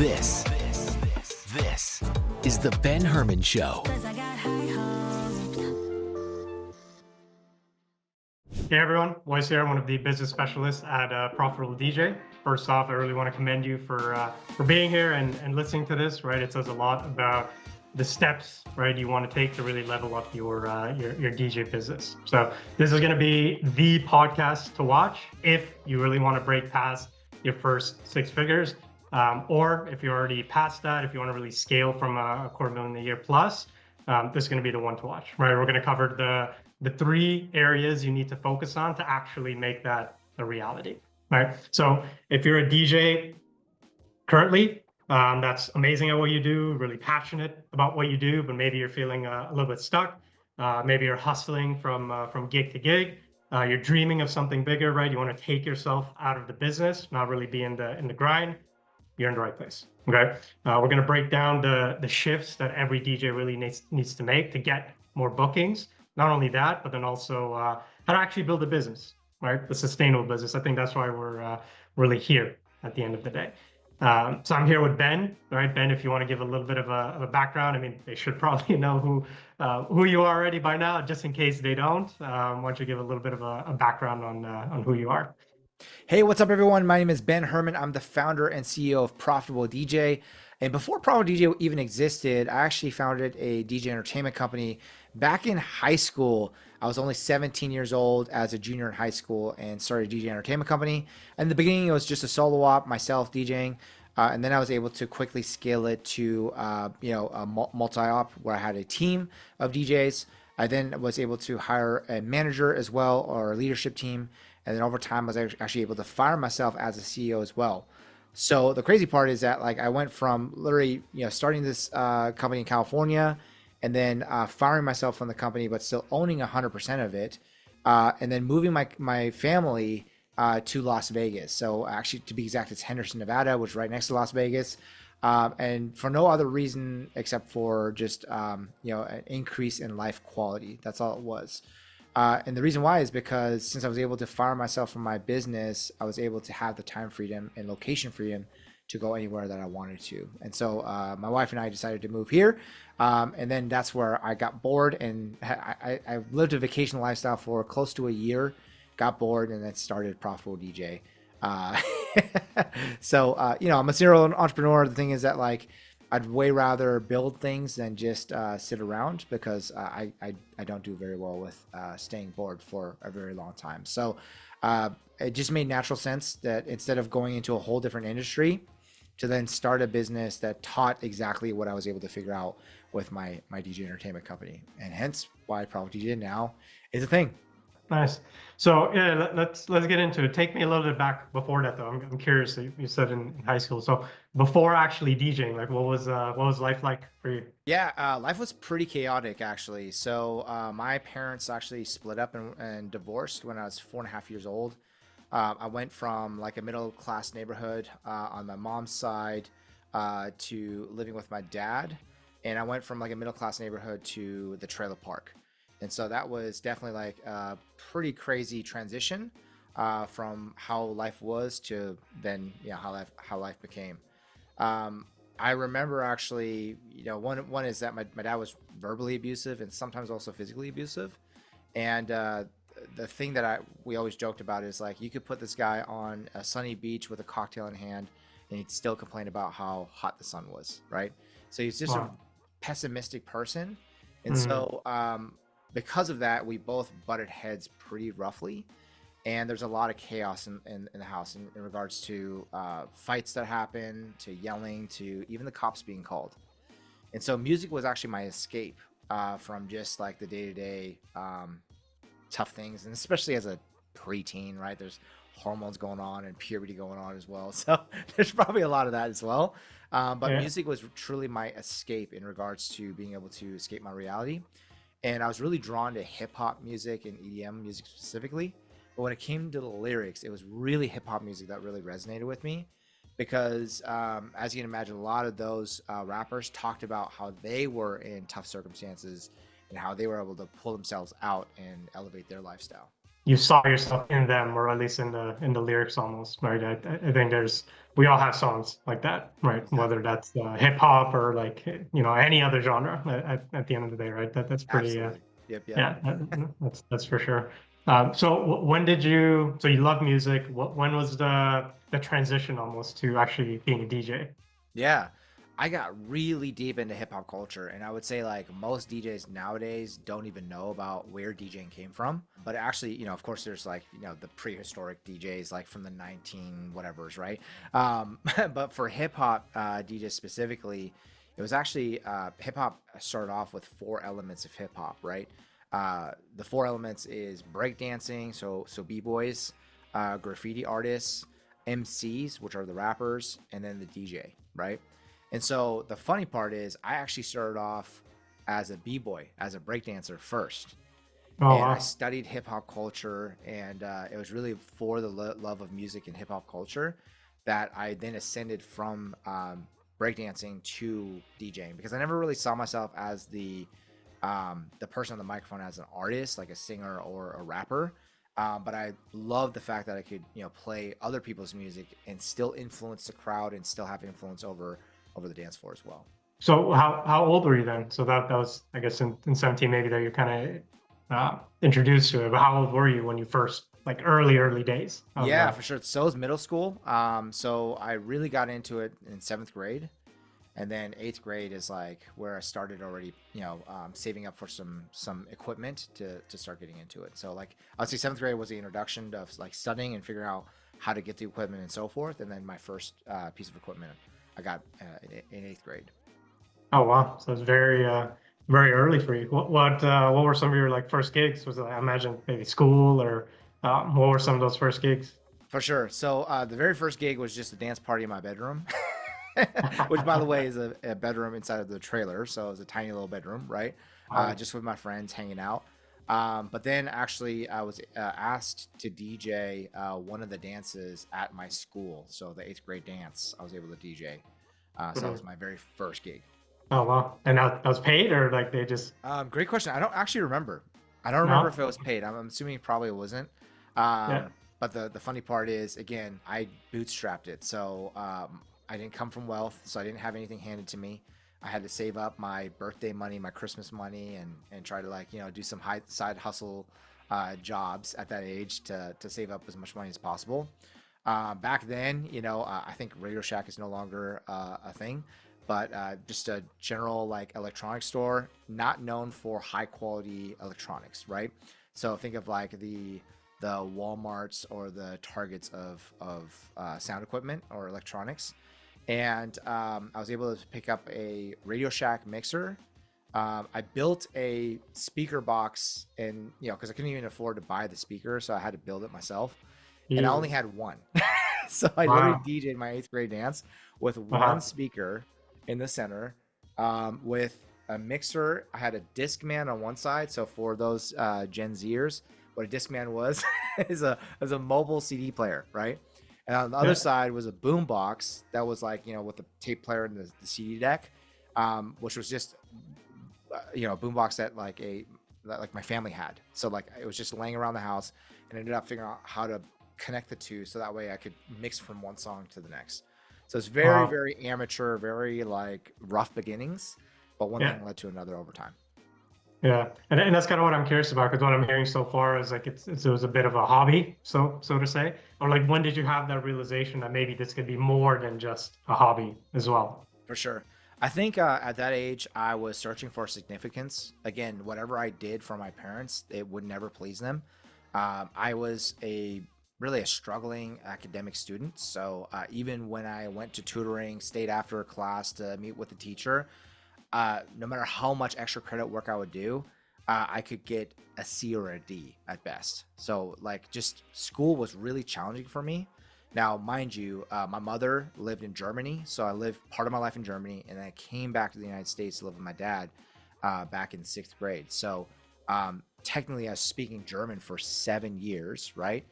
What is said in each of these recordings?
This is the Ben Herman Show. Hey everyone, Wais here, one of the business specialists at Profitable DJ. First off, I really want to commend you for being here and listening to this, right? It says a lot about the steps, right, you want to take to really level up your DJ business. So this is going to be the podcast to watch if you really want to break past your first six figures, or if you're already past that, if you want to really scale from a $250,000 a year plus, this is going to be the one to watch, right? We're going to cover the three areas you need to focus on to actually make that a reality, right? So if you're a DJ currently, that's amazing at what you do, really passionate about what you do, but maybe you're feeling a little bit stuck. Maybe you're hustling from gig to gig. You're dreaming of something bigger, right? You want to take yourself out of the business, not really be in the grind. You're in the right place, okay? We're going to break down the shifts that every DJ really needs to make to get more bookings. Not only that, but then also how to actually build a business, right? The sustainable business. I think that's why we're really here at the end of the day. So I'm here with Ben, right? Ben, if you want to give a little bit of a background, I mean, they should probably know who you are already by now, just in case they don't. Why don't you give a little bit of a background on who you are? Hey, what's up, everyone? My name is Ben Herman. I'm the founder and CEO of Profitable DJ. And before Profitable DJ even existed, I actually founded a DJ entertainment company back in high school. I was only 17 years old as a junior in high school and started a DJ entertainment company. In the beginning, it was just a solo op, myself DJing. And then I was able to quickly scale it to, a multi-op where I had a team of DJs. I then was able to hire a manager as well, or a leadership team. And then over time, I was actually able to fire myself as a CEO as well. So the crazy part is that I went from literally, starting this company in California and then firing myself from the company, but still owning 100% of it. And then moving my family to Las Vegas. So actually, to be exact, it's Henderson, Nevada, which is right next to Las Vegas. And for no other reason except for just, an increase in life quality. That's all it was. And the reason why is because since I was able to fire myself from my business, I was able to have the time freedom and location freedom to go anywhere that I wanted to. And so my wife and I decided to move here. And then that's where I got bored, and I lived a vacation lifestyle for close to a year, got bored, and then started Profitable DJ. I'm a serial entrepreneur. The thing is that I'd way rather build things than just sit around, because I don't do very well with staying bored for a very long time. So it just made natural sense that instead of going into a whole different industry, to then start a business that taught exactly what I was able to figure out with my DJ entertainment company, and hence why Profitable DJ now is a thing. Nice. So yeah, let's get into it. Take me a little bit back before that, though. I'm curious. You said in high school. So before actually DJing, what was life like for you? Yeah, life was pretty chaotic, actually. So my parents actually split up and divorced when I was 4.5 years old. I went from a middle class neighborhood on my mom's side to living with my dad, and I went from a middle class neighborhood to the trailer park. And so that was definitely a pretty crazy transition from how life was to then how life became. I remember actually, one is that my dad was verbally abusive and sometimes also physically abusive. And the thing that we always joked about is you could put this guy on a sunny beach with a cocktail in hand and he'd still complain about how hot the sun was, right? So he's just a pessimistic person. And so because of that, we both butted heads pretty roughly, and there's a lot of chaos in the house in regards to fights that happen, to yelling, to even the cops being called. And so music was actually my escape from just the day-to-day tough things, and especially as a preteen, right? There's hormones going on and puberty going on as well, so there's probably a lot of that as well. But music was truly my escape in regards to being able to escape my reality. And I was really drawn to hip hop music and EDM music specifically. But when it came to the lyrics, it was really hip hop music that really resonated with me, because as you can imagine, a lot of those rappers talked about how they were in tough circumstances and how they were able to pull themselves out and elevate their lifestyle. you saw yourself in them, or at least in the lyrics almost, right? I think we all have songs like that, right? Whether Exactly. that's hip hop or like any other genre at the end of the day, right? That's pretty Absolutely. Yep. Yep. yeah, that's for sure. So when did you so you love music? When was the transition almost to actually being a DJ? Yeah. I got really deep into hip hop culture, and I would say like most DJs nowadays don't even know about where DJing came from. But actually, of course, there's like the prehistoric DJs like from the 19 whatevers, right? But for hip hop DJs specifically, it was actually hip hop started off with four elements of hip hop, right? The four elements is breakdancing, so b boys, graffiti artists, MCs, which are the rappers, and then the DJ, right? And so the funny part is, I actually started off as a b-boy, as a breakdancer first, Oh and I wow. studied hip hop culture, and it was really for the love of music and hip hop culture that I then ascended from breakdancing to DJing, because I never really saw myself as the person on the microphone as an artist, like a singer or a rapper. But I love the fact that I could, play other people's music and still influence the crowd and still have influence over the dance floor as well. So how old were you then? So that was I guess in 17 maybe that you're kind of introduced to it. But how old were you when you first like early days of Yeah, for sure. So is middle school. So I really got into it in seventh grade, and then eighth grade is like where I started already, saving up for some equipment to start getting into it. So like I would say seventh grade was the introduction of like studying and figuring out how to get the equipment and so forth. And then my first piece of equipment I got in eighth grade. Oh wow, so it's very early for you. What were some of your like first gigs? Was it, I imagine maybe school or what were some of those first gigs? For sure. So the very first gig was just a dance party in my bedroom, which by the way is a bedroom inside of the trailer. So it was a tiny little bedroom, right? Wow. Just with my friends hanging out. But then actually I was asked to DJ one of the dances at my school. So the eighth grade dance, I was able to DJ. So that was Mhm. my very first gig. Oh wow, and that was paid or like they just Great question. I don't actually remember. I don't remember no? if it was paid. I'm assuming it probably wasn't. Yeah. But the funny part is, again, I bootstrapped it. So I didn't come from wealth, so I didn't have anything handed to me. I had to save up my birthday money, my Christmas money, and try to like do some side hustle jobs at that age to save up as much money as possible. Back then, I think Radio Shack is no longer a thing, but just a general like electronics store, not known for high quality electronics, right? So think of like the WalMarts or the Targets of sound equipment or electronics. And I was able to pick up a Radio Shack mixer. I built a speaker box, and because I couldn't even afford to buy the speaker, so I had to build it myself. And I only Jesus. had one, so I literally Wow. DJ'd my eighth grade dance with one Uh-huh. speaker in the center, with a mixer. I had a Discman on one side, so for those Gen Zers, what a Discman was is a mobile CD player, right? And on the other Yeah. side was a boom box that was like with the tape player and the CD deck, which was just a boom box that like my family had. So like it was just laying around the house, and ended up figuring out how to connect the two so that way I could mix from one song to the next. So it's very, Wow. very amateur, very like rough beginnings, but one Yeah. thing led to another over time. Yeah. And that's kind of what I'm curious about because what I'm hearing so far is like it was a bit of a hobby, so to say. Or like when did you have that realization that maybe this could be more than just a hobby as well? For sure. I think at that age, I was searching for significance. Again, whatever I did for my parents, it would never please them. I was really a struggling academic student. So even when I went to tutoring, stayed after a class to meet with the teacher, no matter how much extra credit work I would do, I could get a C or a D at best. So like just school was really challenging for me. Now, mind you, my mother lived in Germany, so I lived part of my life in Germany, and then I came back to the United States to live with my dad back in sixth grade. So technically, I was speaking German for 7 years, right?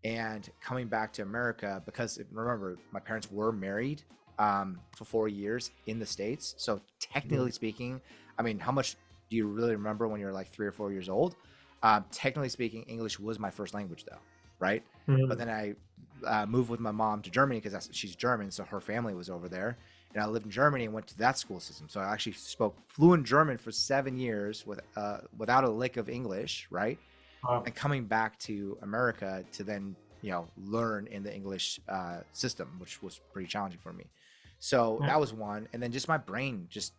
And coming back to America, because remember, my parents were married for 4 years in the States. So Mhm. technically speaking, I mean, how much do you really remember when you're like 3 or 4 years old? Technically speaking, English was my first language though, right? But Mm. then I moved with my mom to Germany because she's German, so her family was over there, and I lived in Germany and went to that school system. So I actually spoke fluent German for 7 years without a lick of English, right? Wow. And coming back to America to then learn in the English system, which was pretty challenging for me. So Yeah. that was one, and then just my brain just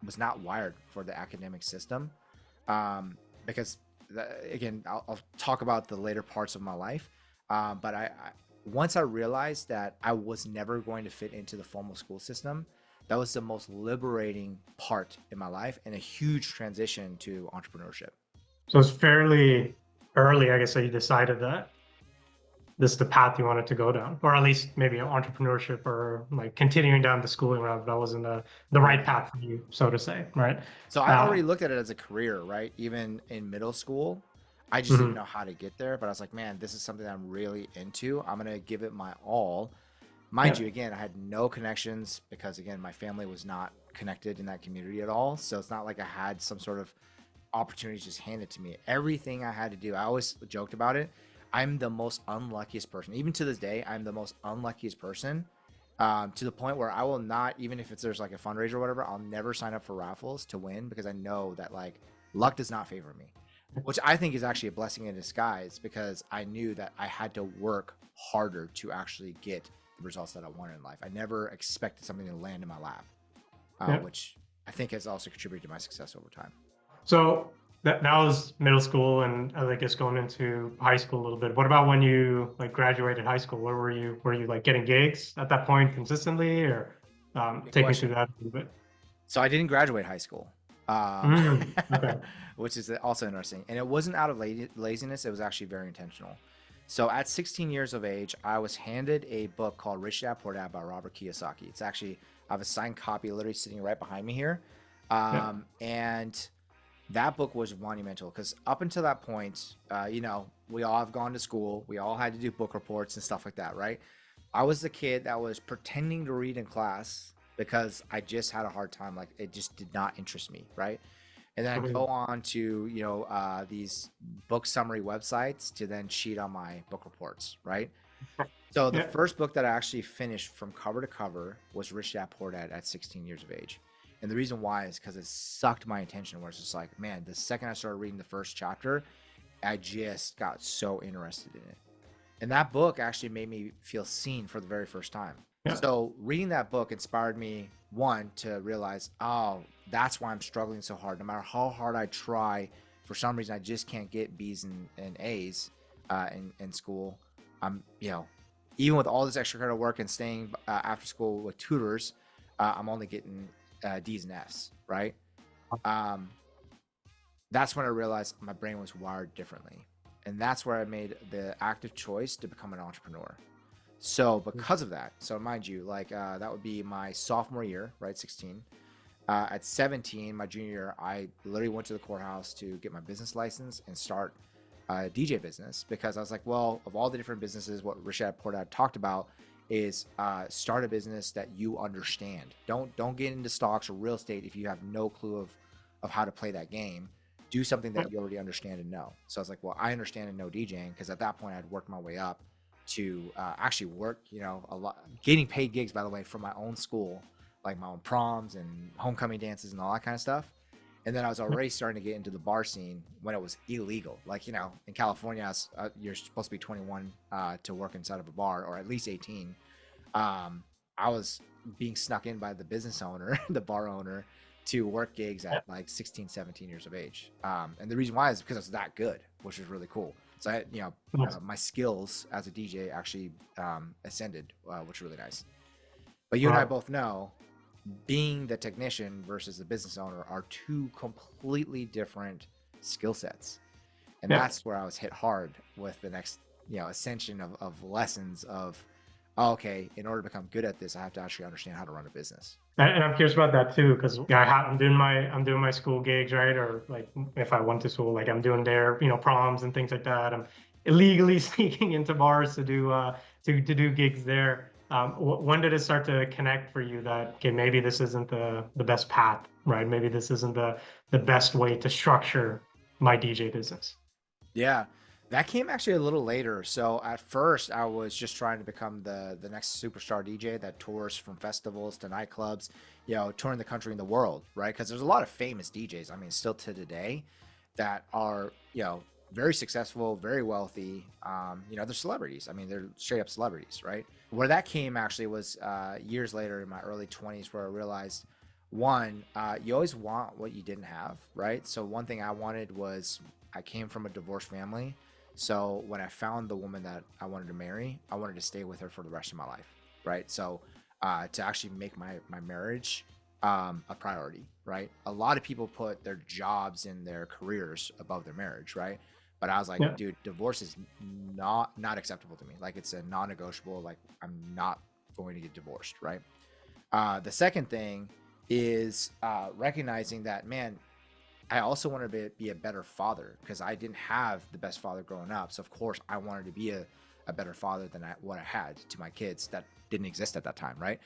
was not wired for the academic system, because again, I'll talk about the later parts of my life, but once I realized that I was never going to fit into the formal school system, that was the most liberating part in my life and a huge transition to entrepreneurship. So it's fairly early, I guess, that you decided that this is the path you wanted to go down, or at least maybe entrepreneurship or like continuing down the schooling route. That wasn't the right Yeah. path for you, so to say, right? So I Uh, already looked at it as a career, right? Even in middle school, I just didn't mhm. know how to get there. But I was like, man, this is something that I'm really into. I'm gonna give it my all. Mind Yeah. you, again, I had no connections because again, my family was not connected in that community at all. So it's not like I had some sort of opportunities just handed to me. Everything I had to do, I always joked about it. I'm the most unluckiest person. Even to this day, I'm the most unluckiest person, to the point where I will not, even if there's like a fundraiser or whatever, I'll never sign up for raffles to win because I know that like luck does not favor me, which I think is actually a blessing in disguise because I knew that I had to work harder to actually get the results that I wanted in life. I never expected something to land in my lap, Yeah. which I think has also contributed to my success over time. So that was middle school, and I guess going into high school a little bit. What about when you like graduated high school? Where were you? Were you like getting gigs at that point consistently, or Good take me through question. that a little bit? So I didn't graduate high school, um, Okay. which is also interesting. And it wasn't out of laziness, it was actually very intentional. So at 16 years of age, I was handed a book called Rich Dad Poor Dad by Robert Kiyosaki. It's actually, I have a signed copy literally sitting right behind me here. Yeah. And that book was monumental because up until that point, we all have gone to school. We all had to do book reports and stuff like that, right? I was the kid that was pretending to read in class because I just had a hard time. Like it just did not interest me, right? And then I Mhm. go on to these book summary websites to then cheat on my book reports, right? So the Yeah. first book that I actually finished from cover to cover was Rich Dad Poor Dad at 16 years of age. And the reason why is because it sucked my attention where it's just like, man, the second I started reading the first chapter, I just got so interested in it. And that book actually made me feel seen for the very first time. Yeah. So reading that book inspired me, one, to realize, oh, that's why I'm struggling so hard. No matter how hard I try, for some reason, I just can't get B's and A's in school. I'm, even with all this extra credit work and staying after school with tutors, I'm only getting D's and F's, right? Um, that's when I realized my brain was wired differently. And that's where I made the active choice to become an entrepreneur. So because of that, so mind you, like that would be my sophomore year, right? 16. At 17, my junior year, I literally went to the courthouse to get my business license and start a DJ business because I was like, well, of all the different businesses, what Rashad Portad talked about is start a business that you understand. Don't get into stocks or real estate if you have no clue of how to play that game. Do something Yeah. that you already understand and know. So I was like, well, I understand and know DJing because at that point I'd worked my way up to actually work, a lot, getting paid gigs, by the way, from my own school, like my own proms and homecoming dances and all that kind of stuff. And then I was already starting to get into the bar scene when it was illegal. Like, in California, you're supposed to be 21 to work inside of a bar, or at least 18. I was being snuck in by the business owner, the bar owner, to work gigs Yeah. at like 16, 17 years of age. And the reason why is because I was that good, which was really cool. So Nice. my skills as a DJ actually ascended, which was really nice. But you and I Wow. both know being the technician versus the business owner are two completely different skill sets. And Yeah. that's where I was hit hard with the next, ascension of lessons of, oh, okay, in order to become good at this, I have to actually understand how to run a business. And I'm curious about that too, because I'm doing my school gigs, right? Or like if I went to school, like I'm doing their proms and things like that. I'm illegally sneaking into bars to do to do gigs there. When did it start to connect for you that okay, maybe this isn't the best path, right? Maybe this isn't the best way to structure my DJ business. Yeah, that came actually a little later. So at first, I was just trying to become the next superstar DJ that tours from festivals to nightclubs, touring the country and the world, right? Because there's a lot of famous DJs. I mean, still to today, that are very successful, very wealthy. They're celebrities. I mean, they're straight up celebrities, right? Where that came actually was years later in my early 20s, where I realized one, you always want what you didn't have, right? So one thing I wanted was I came from a divorced family. So when I found the woman that I wanted to marry, I wanted to stay with her for the rest of my life, right? So to actually make my marriage a priority, right? A lot of people put their jobs and their careers above their marriage, right? But I was like, Yeah. dude, divorce is not acceptable to me. Like, it's a non-negotiable. Like, I'm not going to get divorced, right? The second thing is recognizing that, man, I also wanted to be a better father, because I didn't have the best father growing up. So of course I wanted to be a better father than what I had to my kids that didn't exist at that time, right?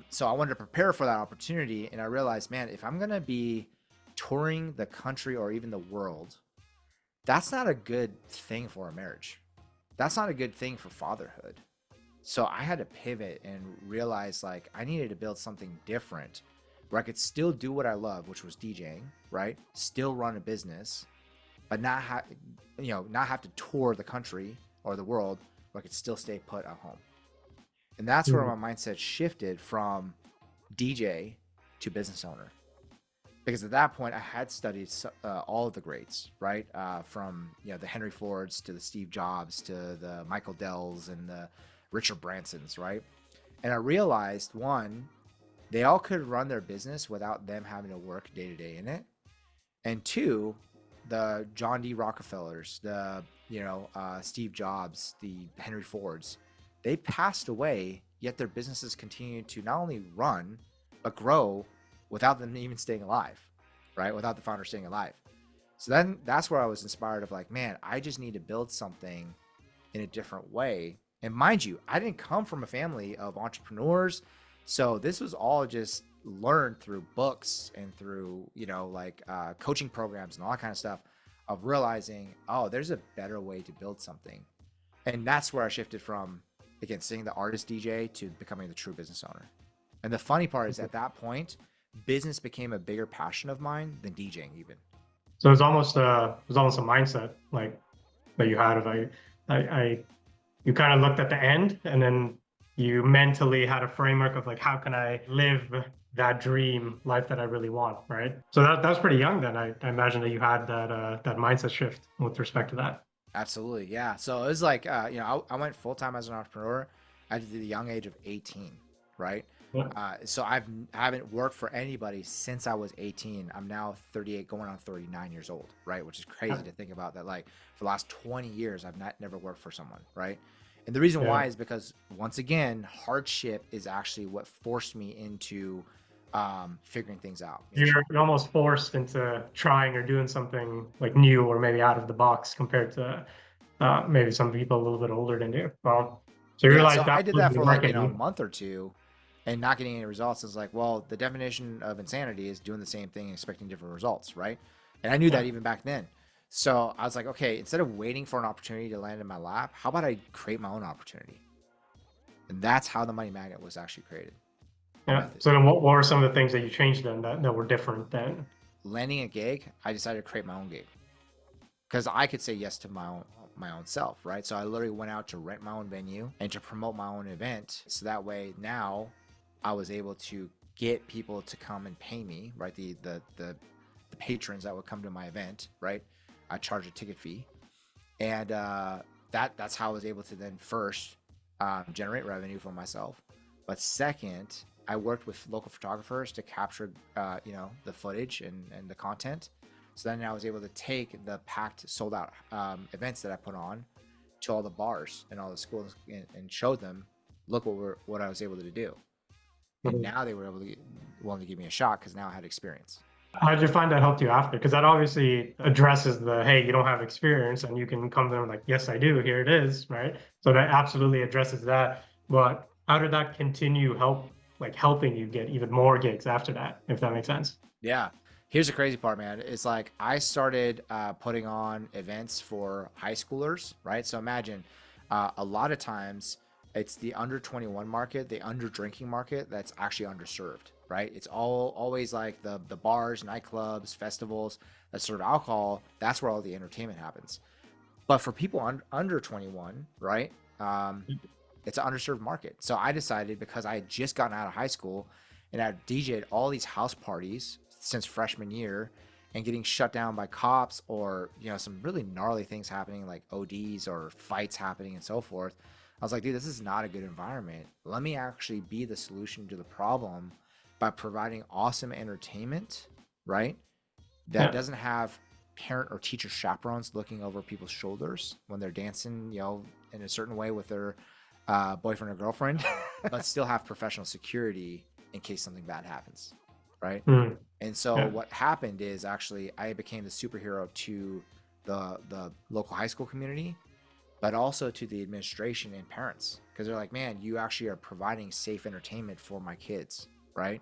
So I wanted to prepare for that opportunity, and I realized, man, if I'm gonna be touring the country or even the world, that's not a good thing for a marriage. That's not a good thing for fatherhood. So I had to pivot and realize, like, I needed to build something different where I could still do what I love, which was DJing, right? Still run a business, but not have to tour the country or the world, where I could still stay put at home. And that's where Mhm. my mindset shifted from DJ to business owner. Because at that point I had studied all of the greats, right? From the Henry Fords to the Steve Jobs to the Michael Dells and the Richard Bransons, right? And I realized, one, they all could run their business without them having to work day to day in it. And two, the John D. Rockefellers, the Steve Jobs, the Henry Fords, they passed away, yet their businesses continued to not only run but grow without them even staying alive, right? Without the founder staying alive. So then that's where I was inspired of, like, man, I just need to build something in a different way. And mind you, I didn't come from a family of entrepreneurs. So this was all just learned through books and through, coaching programs and all that kind of stuff, of realizing, oh, there's a better way to build something. And that's where I shifted from, again, seeing the artist DJ to becoming the true business owner. And the funny part is, at that point, business became a bigger passion of mine than DJing even. So it was almost a mindset like that you had of I you kind of looked at the end and then you mentally had a framework of like, how can I live that dream life that I really want, right? So that was pretty young then. I imagine that you had that mindset shift with respect to that. Absolutely. Yeah. So it was like, I went full time as an entrepreneur at the young age of 18, right? Yeah. So I haven't worked for anybody since I was 18. I'm now 38, going on 39 years old, right? Which is crazy to think about, that, like, for the last 20 years, I've never worked for someone, right? And the reason Yeah. why is because, once again, hardship is actually what forced me into figuring things out. You're almost forced into trying or doing something like new or maybe out of the box compared to maybe some people a little bit older than you. Well, so you Yeah, realize so that I did that wasn't for, gonna like, work a anymore. month or two and not getting any results. Is like, well, the definition of insanity is doing the same thing and expecting different results, right? And I knew Yeah. that even back then. So I was like, okay, instead of waiting for an opportunity to land in my lap, how about I create my own opportunity? And that's how the money magnet was actually created. The Yeah. method. So then what were some of the things that you changed then that were different then? Landing a gig, I decided to create my own gig, because I could say yes to my own self, right? So I literally went out to rent my own venue and to promote my own event. So that way now I was able to get people to come and pay me, right? The patrons that would come to my event, right? I charge a ticket fee, and that's how I was able to then first generate revenue for myself. But second, I worked with local photographers to capture, the footage and the content. So then I was able to take the packed, sold out events that I put on to all the bars and all the schools, and show them, look what I was able to do. And Mhm. now they were willing to give me a shot, because now I had experience. How did you find that helped you after? Because that obviously addresses the, hey, you don't have experience, and you can come to them like, yes, I do. Here it is, right? So that absolutely addresses that. But how did that continue helping you get even more gigs after that, if that makes sense? Yeah. Here's the crazy part, man. It's like I started putting on events for high schoolers, right? So imagine a lot of times it's the under 21 market, the under drinking market that's actually underserved, right? It's always like the bars, nightclubs, festivals that serve alcohol. That's where all the entertainment happens. But for people under 21, right? It's an underserved market. So I decided, because I had just gotten out of high school and I DJ'd all these house parties since freshman year and getting shut down by cops, or, you know, some really gnarly things happening like ODs or fights happening and so forth. I was like, dude, this is not a good environment. Let me actually be the solution to the problem by providing awesome entertainment, right? That Yeah. doesn't have parent or teacher chaperones looking over people's shoulders when they're dancing, you know, in a certain way with their boyfriend or girlfriend, but still have professional security in case something bad happens, right? Mm. And so Yeah. what happened is, actually I became the superhero to the local high school community, but also to the administration and parents, because they're like, man, you actually are providing safe entertainment for my kids, right?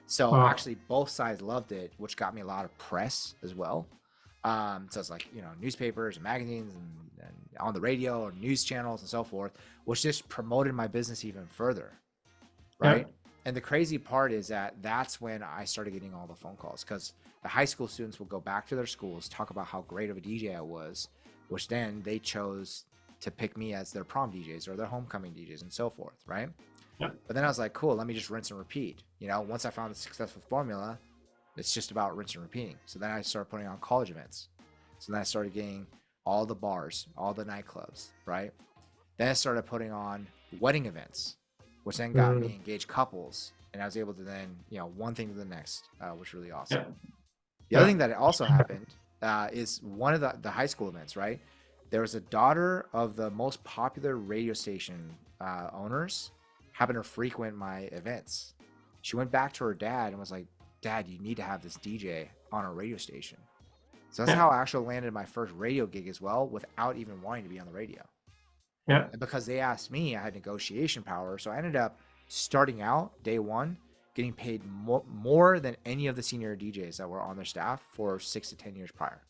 So Oh, actually both sides loved it, which got me a lot of press as well. So it's like, you know, newspapers and magazines and on the radio or news channels and so forth, which just promoted my business even further, yeah. right? And the crazy part is that that's when I started getting all the phone calls, because the high school students would go back to their schools, talk about how great of a DJ I was, which then they chose to pick me as their prom DJs or their homecoming DJs and so forth, right? Yeah. But then I was like, cool, let me just rinse and repeat. You know, once I found the successful formula, it's just about rinse and repeating. So then I started putting on college events. So then I started getting all the bars, all the nightclubs, right? Then I started putting on wedding events, which then got me Mm. engaged couples. And I was able to then, you know, one thing to the next, which was really awesome. Yeah. The other Yeah. thing that also happened is one of the high school events, right? There was a daughter of the most popular radio station owners happened to frequent my events. She went back to her dad and was like, Dad, you need to have this DJ on a radio station. So that's Yeah. how I actually landed my first radio gig as well, without even wanting to be on the radio. Yeah. And because they asked me, I had negotiation power. So I ended up starting out day one, getting paid more than any of the senior DJs that were on their staff for 6 to 10 years prior.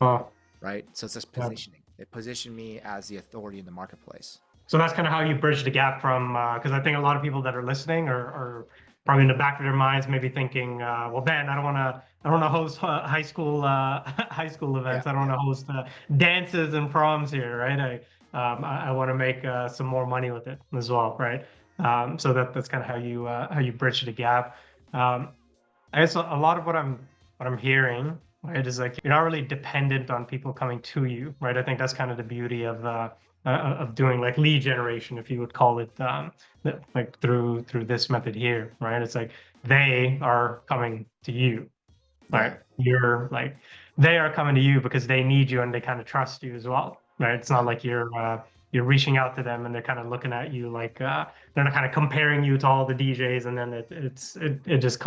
Oh, Right. So it's just yeah. positioning. It positioned me as the authority in the marketplace. So that's kind of how you bridge the gap from, because I think a lot of people that are listening are probably in the back of their minds, maybe thinking, well, Ben, I don't want to host high school, high school Yeah. events. I don't Yeah. want to host dances and proms here, right? I want to make some more money with it as well, right? So that's kind of how you bridge the gap. Um, I guess a lot of what I'm hearing, right, is like you're not really dependent on people coming to you, right? I think that's kind of the beauty of doing like lead generation, if you would call it, like through this method here, right? It's like they are coming to you, Yeah. right? You're like they are coming to you because they need you and they kind of trust you as well, right? It's not Yeah. like you're reaching out to them and they're kind of looking at you like they're not kind of comparing you to all the DJs, and then it just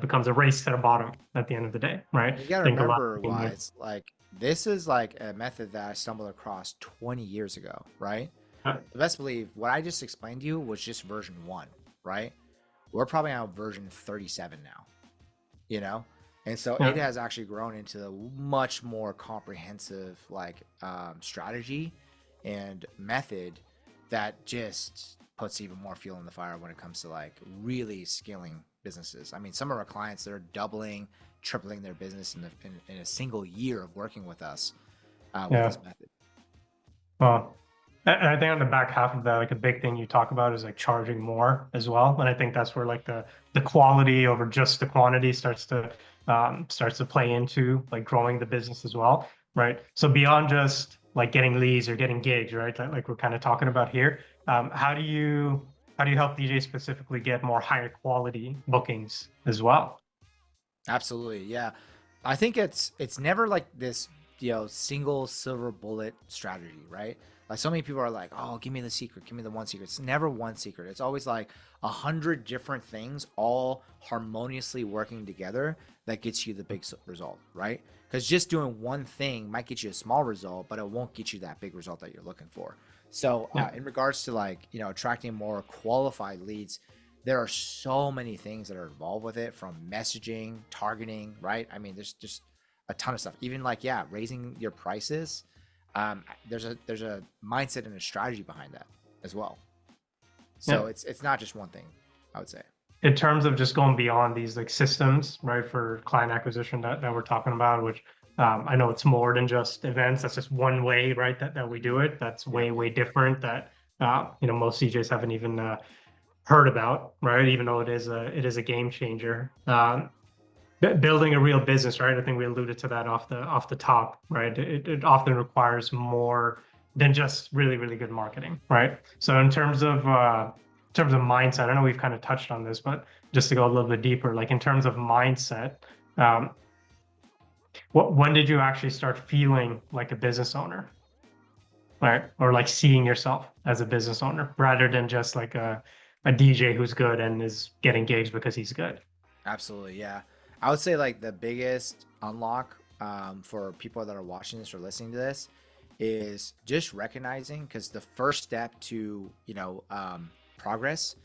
becomes a race to the bottom at the end of the day, right? You I gotta think a lot remember, of people Wise, like this is like a method that I stumbled across 20 years ago, right? The best believe what I just explained to you was just version 1, right? We're probably on version 37 now, you know? And so it yeah, has actually grown into a much more comprehensive strategy and method that just puts even more fuel in the fire when it comes to like really scaling businesses. I mean, some of our clients, they're doubling, tripling their business in a single year of working with us with yeah. this method. Well, and I think on the back half of that, like a big thing you talk about is like charging more as well. And I think that's where like the quality over just the quantity starts to play into like growing the business as well, right? So beyond just like getting leads or getting gigs, right? Like we're kind of talking about here. How do you help DJs specifically get more higher quality bookings as well? Absolutely. Yeah. I think it's never like this, you know, single silver bullet strategy, right? Like so many people are like, oh, give me the secret, give me the one secret. It's never one secret. It's always like 100 different things all harmoniously working together that gets you the big result, right? Because just doing one thing might get you a small result, but it won't get you that big result that you're looking for. So Yeah. in regards to like, you know, attracting more qualified leads, There are so many things that are involved with it, from messaging, targeting, right? I mean, there's just a ton of stuff. Even like, yeah, raising your prices. There's a mindset and a strategy behind that as well. Yeah. So it's not just one thing, I would say. In terms of just going beyond these like systems, right, for client acquisition that we're talking about, which I know it's more than just events. That's just one way, right, that we do it. That's Yeah. way different that most CJs haven't even heard about, right? Even though it is a game changer. Building a real business, right? I think we alluded to that off the top, right? It often requires more than just really good marketing, right? So in terms of mindset, I know we've kind of touched on this, but just to go a little bit deeper, like in terms of mindset, um, when did you actually start feeling like a business owner, right? Or like seeing yourself as a business owner rather than just like a DJ who's good and is getting gigs because he's good. Absolutely, yeah. I would say like the biggest unlock for people that are watching this or listening to this is just recognizing, because the first step to progress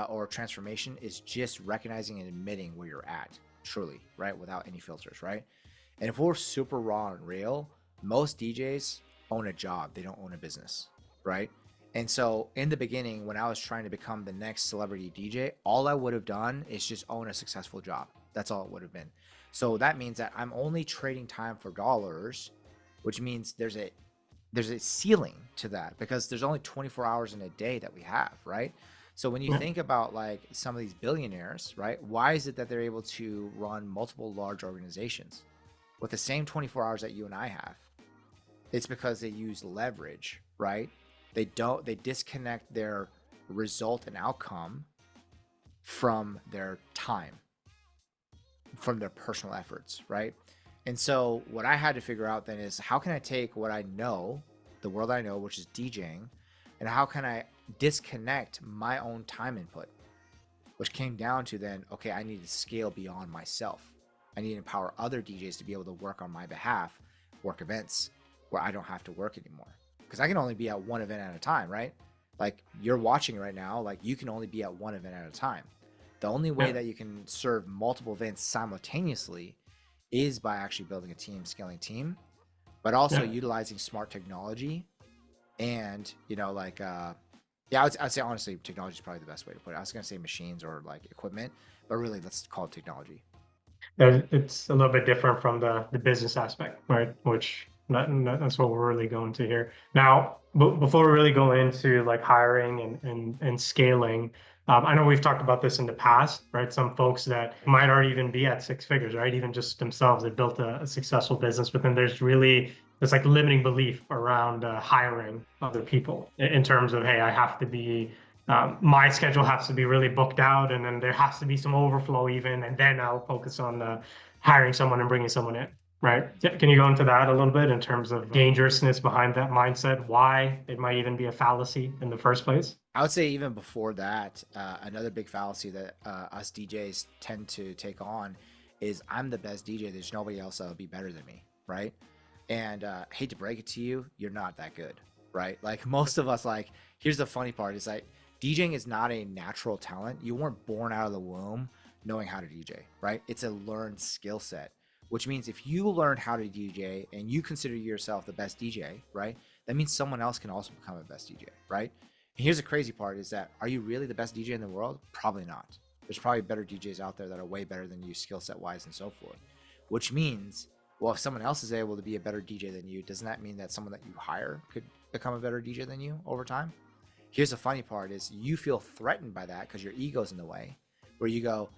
or transformation is just recognizing and admitting where you're at, truly, right, without any filters, right? And if we're super raw and real, most DJs own a job; they don't own a business, right? And so in the beginning, when I was trying to become the next celebrity DJ, all I would have done is just own a successful job. That's all it would have been. So that means that I'm only trading time for dollars, which means there's a ceiling to that, because there's only 24 hours in a day that we have, right? So when you Yeah. think about like some of these billionaires, right? Why is it that they're able to run multiple large organizations with the same 24 hours that you and I have? It's because they use leverage, right? They disconnect their result and outcome from their time, from their personal efforts, right? And so what I had to figure out then is, how can I take what I know, the world I know, which is DJing, and how can I disconnect my own time input, which came down to then, okay, I need to scale beyond myself. I need to empower other DJs to be able to work on my behalf, work events where I don't have to work anymore. Because I can only be at one event at a time, right? Like you're watching right now, like you can only be at one event at a time. The only way Yeah. that you can serve multiple events simultaneously is by actually building a team, scaling team, but also Yeah. utilizing smart technology. And yeah, I'd say honestly, technology is probably the best way to put it. I was gonna say machines or like equipment, but really let's call it technology. It's a little bit different from the business aspect, right? Which that's what we're really going to here. Now, before we really go into like hiring and scaling, I know we've talked about this in the past, right? Some folks that might already even be at six figures, right? Even just themselves, they built a successful business, but then there's like limiting belief around hiring other people in terms of, hey, I have to be my schedule has to be really booked out, and then there has to be some overflow even, and then I'll focus on hiring someone and bringing someone in, right? Can you go into that a little bit in terms of dangerousness behind that mindset, why it might even be a fallacy in the first place? I would say even before that, another big fallacy that us DJs tend to take on is, I'm the best DJ. There's nobody else that'll be better than me, right? And hate to break it to you, you're not that good, right? Like most of us, like, here's the funny part is like, DJing is not a natural talent. You weren't born out of the womb knowing how to DJ, right? It's a learned skill set, which means if you learn how to DJ and you consider yourself the best DJ, right? That means someone else can also become a best DJ, right? And here's the crazy part is that, are you really the best DJ in the world? Probably not. There's probably better DJs out there that are way better than you skill set wise and so forth, which means, well, if someone else is able to be a better DJ than you, doesn't that mean that someone that you hire could become a better DJ than you over time? Here's the funny part is, you feel threatened by that because your ego's in the way, where you go,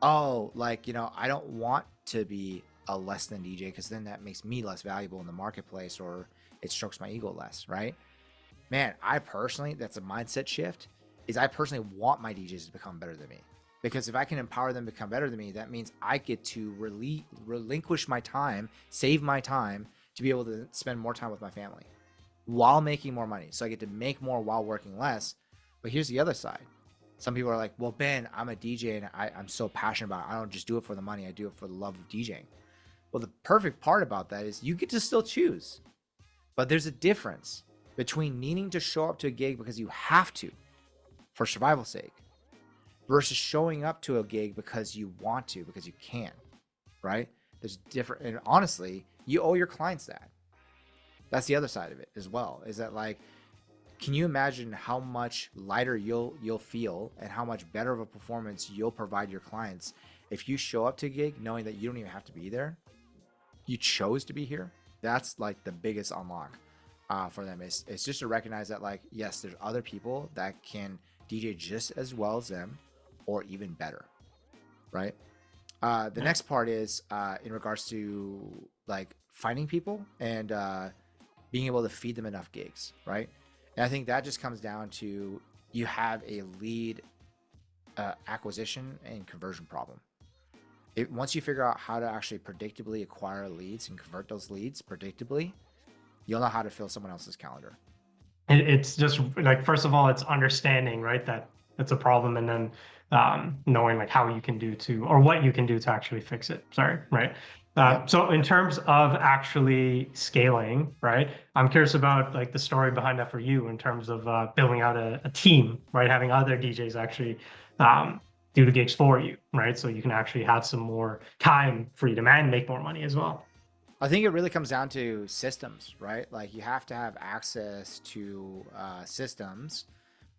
oh, like, I don't want to be a less than DJ, because then that makes me less valuable in the marketplace, or it strokes my ego less, right? Man, I personally, that's a mindset shift, is I personally want my DJs to become better than me. Because if I can empower them to become better than me, that means I get to relinquish my time, save my time to be able to spend more time with my family while making more money. So I get to make more while working less. But here's the other side. Some people are like, well, Ben, I'm a DJ and I'm so passionate about it. I don't just do it for the money. I do it for the love of DJing. Well, the perfect part about that is you get to still choose. But there's a difference between needing to show up to a gig because you have to, for survival's sake, versus showing up to a gig because you want to, because you can, right? There's different, and honestly, you owe your clients that. That's the other side of it as well, is that like, can you imagine how much lighter you'll feel and how much better of a performance you'll provide your clients if you show up to a gig knowing that you don't even have to be there? You chose to be here. That's like the biggest unlock for them. It's just to recognize that like, yes, there's other people that can DJ just as well as them or even better, right? The next part is in regards to like finding people and being able to feed them enough gigs, right? And I think that just comes down to you have a lead acquisition and conversion problem. Once you figure out how to actually predictably acquire leads and convert those leads predictably, you'll know how to fill someone else's calendar. It's just like, first of all, it's understanding, right, that it's a problem, and then knowing like how you can do to, or what you can do to actually fix it. Sorry, right? Yep. So in terms of actually scaling, right, I'm curious about like the story behind that for you in terms of building out a team, right, having other DJs actually do the gigs for you, right, so you can actually have some more time freedom and make more money as well. I think it really comes down to systems, right? Like you have to have access to systems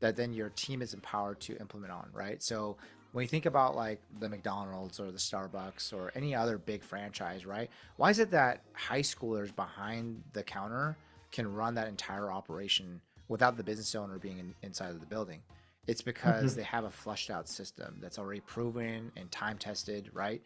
that then your team is empowered to implement on, right? So when you think about like the McDonald's or the Starbucks or any other big franchise, right? Why is it that high schoolers behind the counter can run that entire operation without the business owner being inside of the building? It's because they have a flushed out system that's already proven and time tested, right?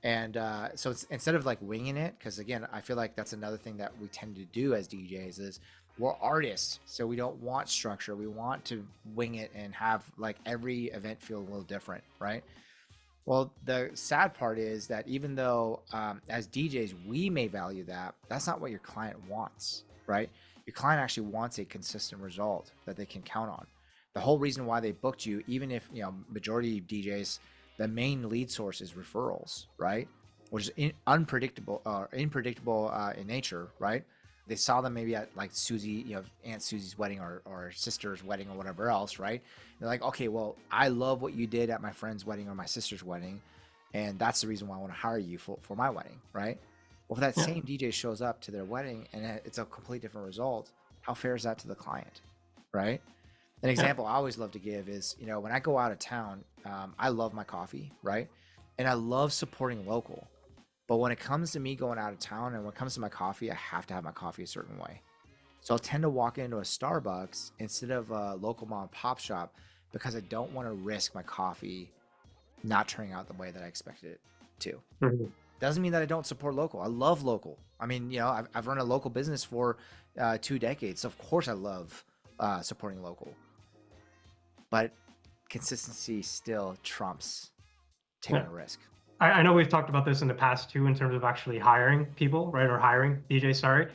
And so it's, instead of like winging it, because again, I feel like that's another thing that we tend to do as DJs is we're artists. So we don't want structure. We want to wing it and have like every event feel a little different, right? Well, the sad part is that even though as DJs, we may value that, that's not what your client wants, right? Your client actually wants a consistent result that they can count on. The whole reason why they booked you, even if, you know, majority of DJs, the main lead source is referrals, right? Which is unpredictable in nature, right? They saw them maybe at like Susie, you know, Aunt Susie's wedding or sister's wedding or whatever else, right? They're like, okay, well, I love what you did at my friend's wedding or my sister's wedding, and that's the reason why I want to hire you for my wedding, right? Well, if that same DJ shows up to their wedding and it's a complete different result, how fair is that to the client, right? An example I always love to give is, you know, when I go out of town, I love my coffee, right? And I love supporting local. But when it comes to me going out of town and when it comes to my coffee, I have to have my coffee a certain way. So I'll tend to walk into a Starbucks instead of a local mom and pop shop because I don't want to risk my coffee not turning out the way that I expected it to. Doesn't mean that I don't support local. I love local. I mean, you know, I've run a local business for 2 decades. So of course I love supporting local. But consistency still trumps taking a risk. I know we've talked about this in the past too, in terms of actually hiring people, right? Or hiring DJs, sorry.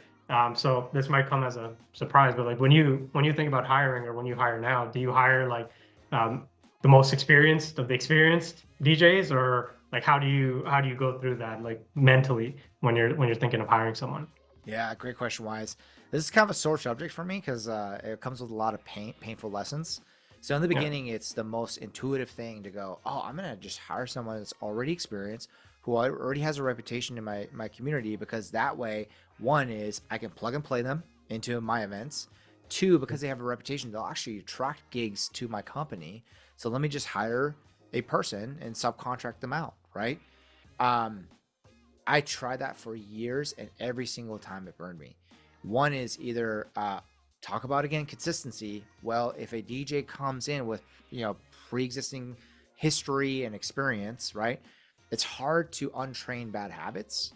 So this might come as a surprise, but like when you think about hiring, or when you hire now, do you hire like the most experienced of the experienced DJs, or like how do you go through that like mentally when you're thinking of hiring someone? Yeah, great question, Wise. This is kind of a sore subject for me because it comes with a lot of painful lessons. So in the beginning, it's the most intuitive thing to go, oh, I'm going to just hire someone that's already experienced, who already has a reputation in my community, because that way, one is I can plug and play them into my events. Two, because they have a reputation, they'll actually attract gigs to my company. So let me just hire a person and subcontract them out, right? I tried that for years, and every single time it burned me. One is either talk about, again, consistency. Well, if a DJ comes in with, you know, pre-existing history and experience, right, it's hard to untrain bad habits,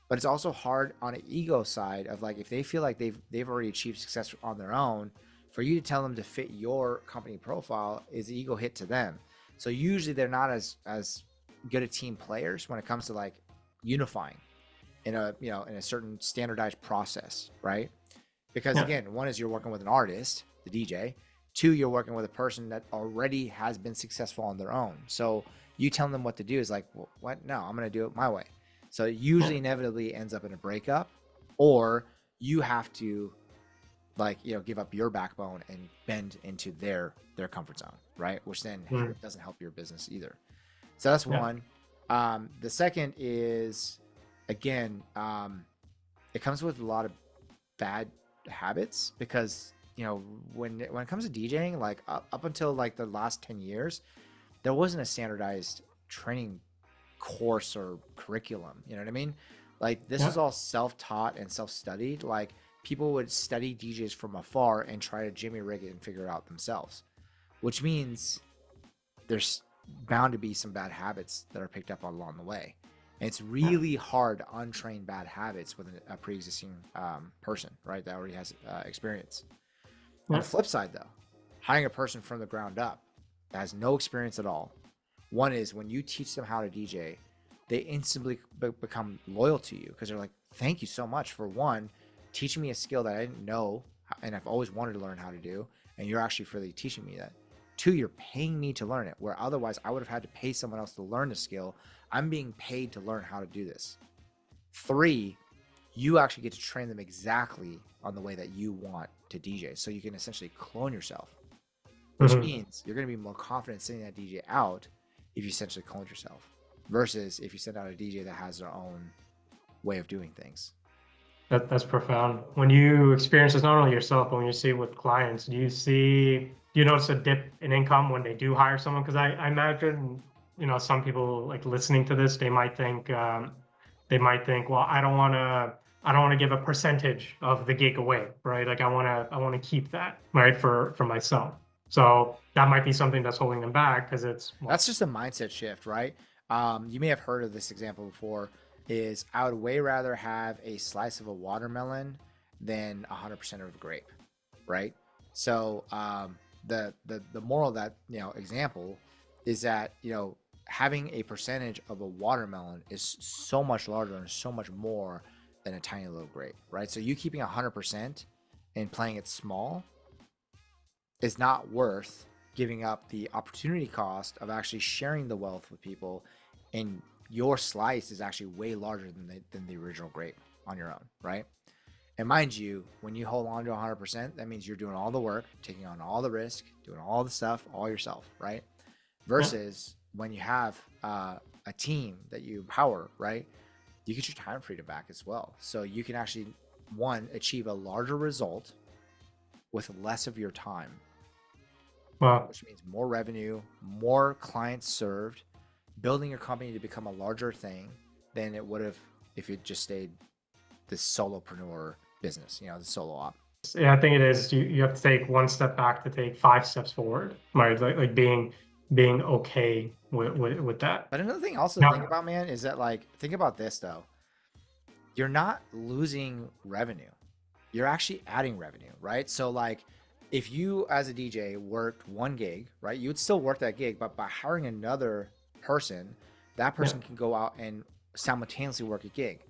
but it's also hard on an ego side of like, if they feel like they've already achieved success on their own, for you to tell them to fit your company profile is an ego hit to them. So usually they're not as good at team players when it comes to like unifying in a certain standardized process, right? Because again, one is you're working with an artist, the DJ. Two, you're working with a person that already has been successful on their own. So you telling them what to do is like, well, what? No, I'm going to do it my way. So it usually inevitably ends up in a breakup, or you have to like, give up your backbone and bend into their comfort zone, right? Which then doesn't help your business either. So that's one. The second is, again, it comes with a lot of bad habits because, when it comes to DJing, like up until like the last 10 years, there wasn't a standardized training course or curriculum. You know what I mean? Like this was all self-taught and self-studied. Like people would study DJs from afar and try to jimmy rig it and figure it out themselves, which means there's bound to be some bad habits that are picked up along the way. And it's really hard to untrain bad habits with a pre-existing person, right? That already has experience. On the flip side though, hiring a person from the ground up that has no experience at all. One is when you teach them how to DJ, they instantly become loyal to you because they're like, thank you so much for one, teaching me a skill that I didn't know and I've always wanted to learn how to do. And you're actually freely teaching me that. Two, you're paying me to learn it, where otherwise I would have had to pay someone else to learn the skill. I'm being paid to learn how to do this. Three, you actually get to train them exactly on the way that you want to DJ. So you can essentially clone yourself, which means you're going to be more confident sending that DJ out if you essentially clone yourself versus if you send out a DJ that has their own way of doing things. That's profound. When you experience this, not only yourself, but when you see it with clients, do you notice a dip in income when they do hire someone? Because I imagine, some people like listening to this, they might think, well, I don't want to give a percentage of the gig away, right? Like I want to keep that, right, for myself. So that might be something that's holding them back because that's just a mindset shift, right? You may have heard of this example before. Is I would way rather have a slice of a watermelon than 100% of a grape, right? So the moral of that example is that having a percentage of a watermelon is so much larger and so much more than a tiny little grape, right? So you keeping 100% and playing it small is not worth giving up the opportunity cost of actually sharing the wealth with people, and your slice is actually way larger than the original grape on your own, right? And mind you, when you hold on to 100%, that means you're doing all the work, taking on all the risk, doing all the stuff all yourself, right? Versus when you have a team that you empower, right? You get your time freedom back as well. So you can actually, one, achieve a larger result with less of your time, which means more revenue, more clients served, building your company to become a larger thing than it would have if it just stayed this solopreneur business, the solo op. Yeah, I think it is. You have to take one step back to take 5 steps forward, right? Like being okay with that. But another thing also to think about, man, is that like, think about this though. You're not losing revenue. You're actually adding revenue, right? So like if you as a DJ worked one gig, right, you would still work that gig, but by hiring another person, that person can go out and simultaneously work a gig.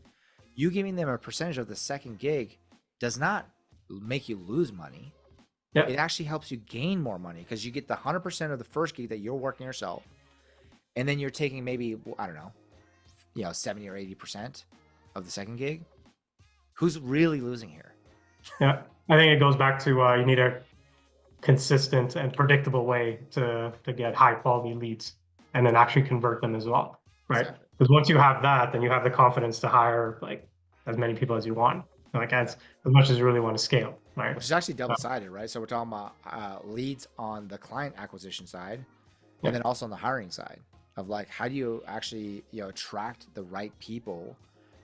You giving them a percentage of the second gig does not make you lose money. It actually helps you gain more money because you get the 100% of the first gig that you're working yourself, and then you're taking maybe, I don't know, 70 or 80% of the second gig. Who's really losing here? Yeah, I think it goes back to you need a consistent and predictable way to get high quality leads and then actually convert them as well, right? Because exactly. Once you have that, then you have the confidence to hire like as many people as you want, like as much as you really want to scale, right? Which is actually double-sided, right? So we're talking about leads on the client acquisition side, and then also on the hiring side of like, how do you actually attract the right people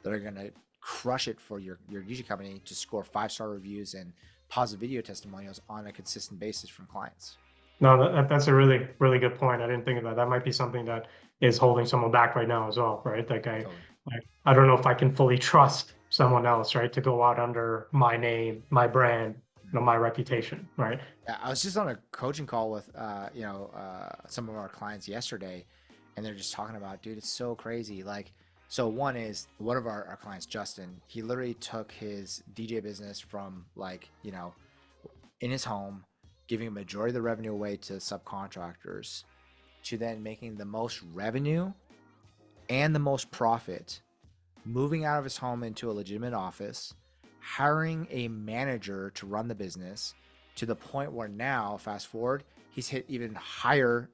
that are going to crush it for your DJ company to score 5-star reviews and positive video testimonials on a consistent basis from clients. No, that's a really, really good point. I didn't think of that. That might be something that is holding someone back right now as well, right? Like I don't know if I can fully trust someone else, right, to go out under my name, my brand, my reputation, right? Yeah, I was just on a coaching call with some of our clients yesterday, and they're just talking about, dude, it's so crazy. Like, so one of our clients, Justin, he literally took his DJ business from like, in his home, giving a majority of the revenue away to subcontractors, to then making the most revenue and the most profit, moving out of his home into a legitimate office, hiring a manager to run the business to the point where now, fast forward, he's hit even higher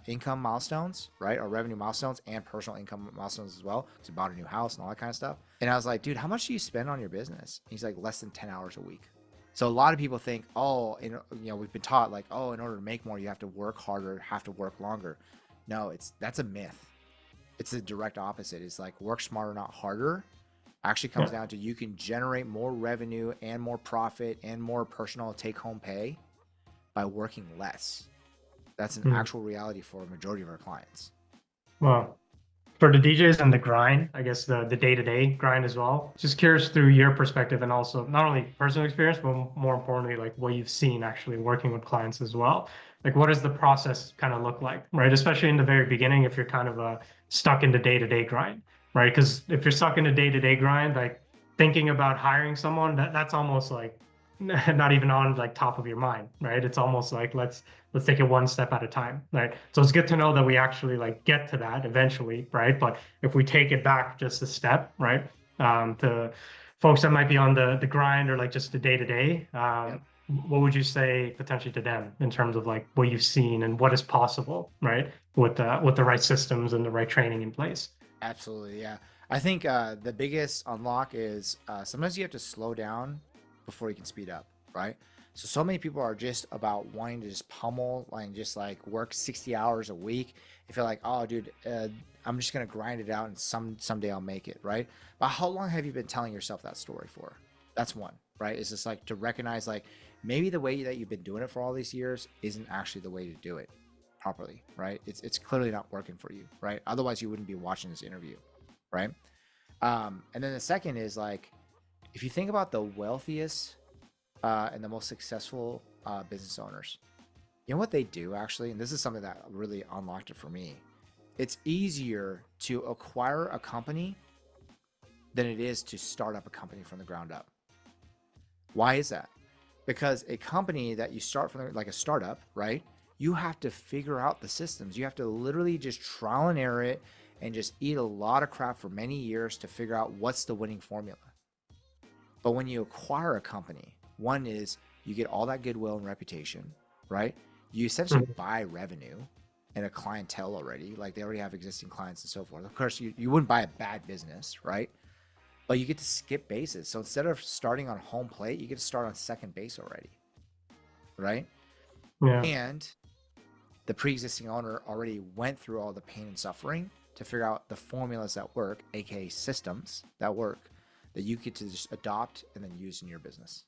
income milestones, right? Or revenue milestones and personal income milestones as well. He bought a new house and all that kind of stuff. And I was like, dude, how much do you spend on your business? He's like, less than 10 hours a week. So a lot of people think, oh, we've been taught like, oh, in order to make more, you have to work harder, have to work longer. No, that's a myth. It's the direct opposite. It's like work smarter, not harder. Actually comes down to you can generate more revenue and more profit and more personal take-home pay by working less. That's an actual reality for a majority of our clients. Well, for the DJs and the grind, I guess the day-to-day grind as well. Just curious through your perspective and also not only personal experience, but more importantly, like what you've seen actually working with clients as well. Like what does the process kind of look like, right? Especially in the very beginning, if you're kind of stuck in the day-to-day grind, right? Because if you're stuck in the day-to-day grind, like thinking about hiring someone, that's almost like not even on like top of your mind, right? It's almost like let's take it one step at a time, right? So it's good to know that we actually like get to that eventually, right? But if we take it back just a step, right, to folks that might be on the grind or like just the day to day, what would you say potentially to them in terms of like what you've seen and what is possible, right, with the right systems and the right training in place? Absolutely, yeah. I think the biggest unlock is sometimes you have to slow down before you can speed up, right? So many people are just about wanting to just pummel and just like work 60 hours a week. They feel like, oh, dude, I'm just gonna grind it out and someday I'll make it, right? But how long have you been telling yourself that story for? That's one, right? It's just like to recognize like maybe the way that you've been doing it for all these years isn't actually the way to do it properly, right? It's clearly not working for you, right? Otherwise you wouldn't be watching this interview, right? And then the second is like, if you think about the wealthiest and the most successful business owners, you know what they do actually, and this is something that really unlocked it for me. It's easier to acquire a company than it is to start up a company from the ground up. Why is that? Because a company that you start from like a startup, right? You have to figure out the systems. You have to literally just trial and error it and just eat a lot of crap for many years to figure out what's the winning formula. But when you acquire a company, one is you get all that goodwill and reputation, right? You essentially buy revenue and a clientele already. Like they already have existing clients and so forth. Of course, you wouldn't buy a bad business, right? But you get to skip bases. So instead of starting on home plate, you get to start on second base already, right? Yeah. And the pre-existing owner already went through all the pain and suffering to figure out the formulas that work, aka systems that work, that you get to just adopt and then use in your business,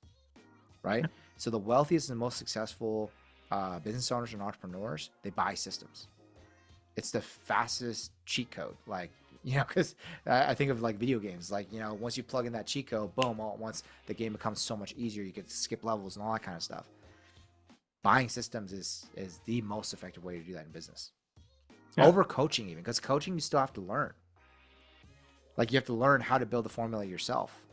right? So the wealthiest and most successful business owners and entrepreneurs, they buy systems. It's the fastest cheat code. Like, because I think of like video games, like, once you plug in that cheat code, boom, all at once, the game becomes so much easier. You get to skip levels and all that kind of stuff. Buying systems is the most effective way to do that in business. Over coaching even, because coaching you still have to learn. Like you have to learn how to build the formula yourself.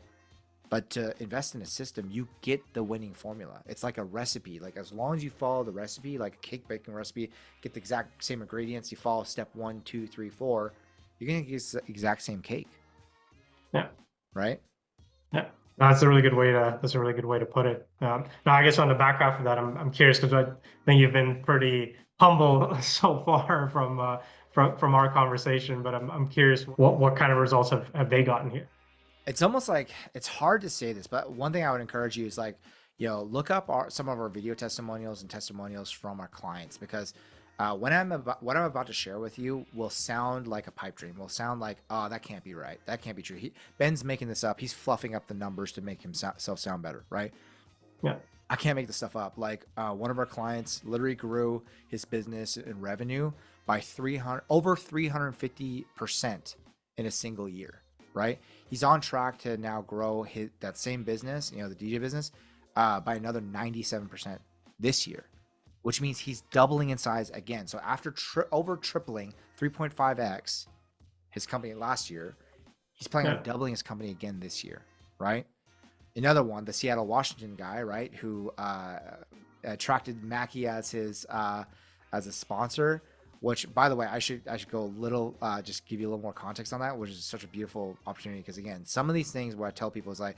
But to invest in a system, you get the winning formula. It's like a recipe. Like as long as you follow the recipe, like a cake baking recipe, get the exact same ingredients, you follow step 1, 2, 3, 4, you're gonna get the exact same cake. Yeah. Right? Yeah. That's a really good way to put it. Now, I guess on the back half of that, I'm curious because I think you've been pretty humble so far from our conversation, but I'm curious what kind of results have they gotten here? It's almost like it's hard to say this, but one thing I would encourage you is like, look up some of our video testimonials and testimonials from our clients, because what I'm about to share with you will sound like a pipe dream. Will sound like, oh, that can't be right. That can't be true. Ben's making this up. He's fluffing up the numbers to make himself sound better, right? Yeah. I can't make this stuff up. Like one of our clients literally grew his business and revenue by over 350% in a single year, right? He's on track to now grow that same business, the DJ business, by another 97% this year, which means he's doubling in size again. So after over tripling 3.5x his company last year, he's planning on doubling his company again this year, right? Another one, the Seattle, Washington guy, right, who attracted Mackie as his as a sponsor. Which, by the way, I should go a little, just give you a little more context on that, which is such a beautiful opportunity. Because again, some of these things where I tell people is like,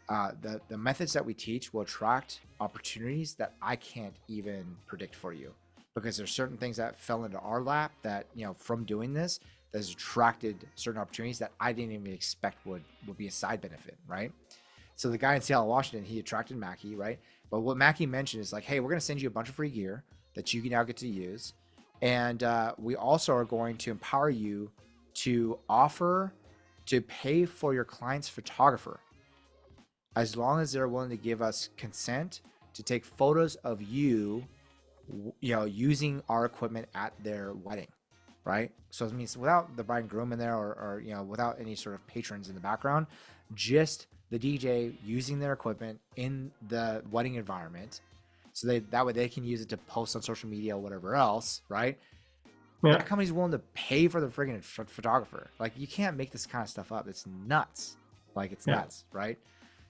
the methods that we teach will attract opportunities that I can't even predict for you, because there's certain things that fell into our lap that, from doing this, that has attracted certain opportunities that I didn't even expect would be a side benefit, right? So the guy in Seattle, Washington, he attracted Mackie, right? But what Mackie mentioned is like, hey, we're going to send you a bunch of free gear that you can now get to use. And we also are going to empower you to offer to pay for your client's photographer, as long as they're willing to give us consent to take photos of you, using our equipment at their wedding, right? So it means without the bride and groom in there, or without any sort of patrons in the background, just the DJ using their equipment in the wedding environment, so that way they can use it to post on social media or whatever else, right? Yeah. That company's willing to pay for the friggin' photographer. Like, you can't make this kind of stuff up. It's nuts. Like, it's nuts, right?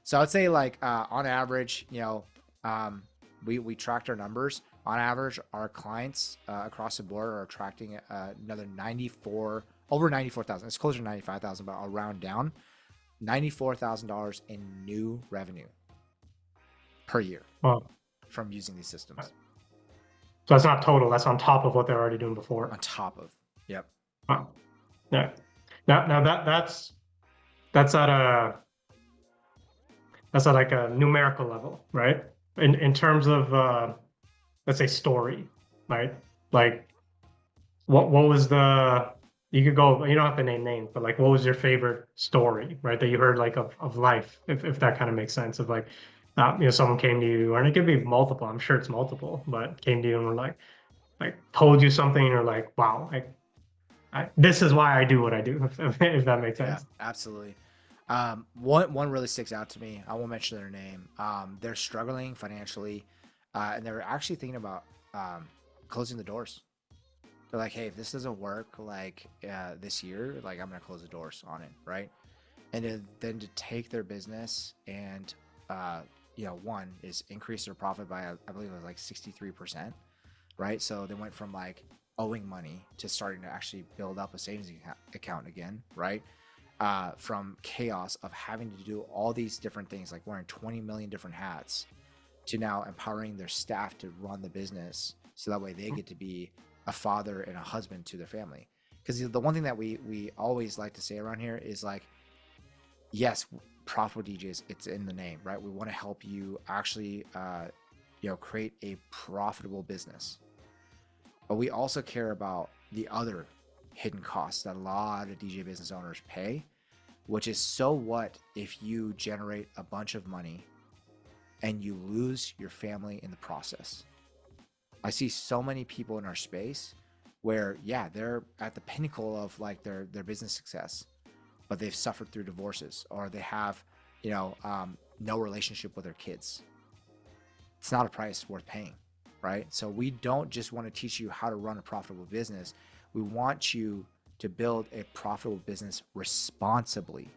So I'd say, like, on average, we tracked our numbers. On average, our clients across the board are attracting another over 94,000. It's closer to 95,000, but I'll round down. $94,000 in new revenue per year from using these systems. So that's not total. That's on top of what they're already doing before. On top of, yep. Wow. Yeah. Now that's at like a numerical level, right? In terms of let's say story, right? Like what was you could go, you don't have to name names, but like what was your favorite story, right? That you heard like of life, if that kind of makes sense, of like someone came to you, and it could be multiple, I'm sure it's multiple, but came to you and were like told you something and you're like, wow, this is why I do what I do, if that makes sense. Yeah, absolutely. One really sticks out to me. I won't mention their name. They're struggling financially, and they're actually thinking about closing the doors. They're like, hey, if this doesn't work this year, like, I'm gonna close the doors on it, right? And then to take their business and one is increase their profit by, I believe it was like 63%, right? So they went from like owing money to starting to actually build up a savings account again, right? From chaos of having to do all these different things, like wearing 20 million different hats, to now empowering their staff to run the business, so that way they get to be a father and a husband to their family. Because the one thing that we always like to say around here is like, yes, profitable DJs, it's in the name, right? We want to help you actually create a profitable business, but we also care about the other hidden costs that a lot of DJ business owners pay, which is, so what if you generate a bunch of money and you lose your family in the process? I see so many people in our space where, yeah, they're at the pinnacle of like their business success, but they've suffered through divorces, or they have, no relationship with their kids. It's not a price worth paying, right? So we don't just want to teach you how to run a profitable business. We want you to build a profitable business responsibly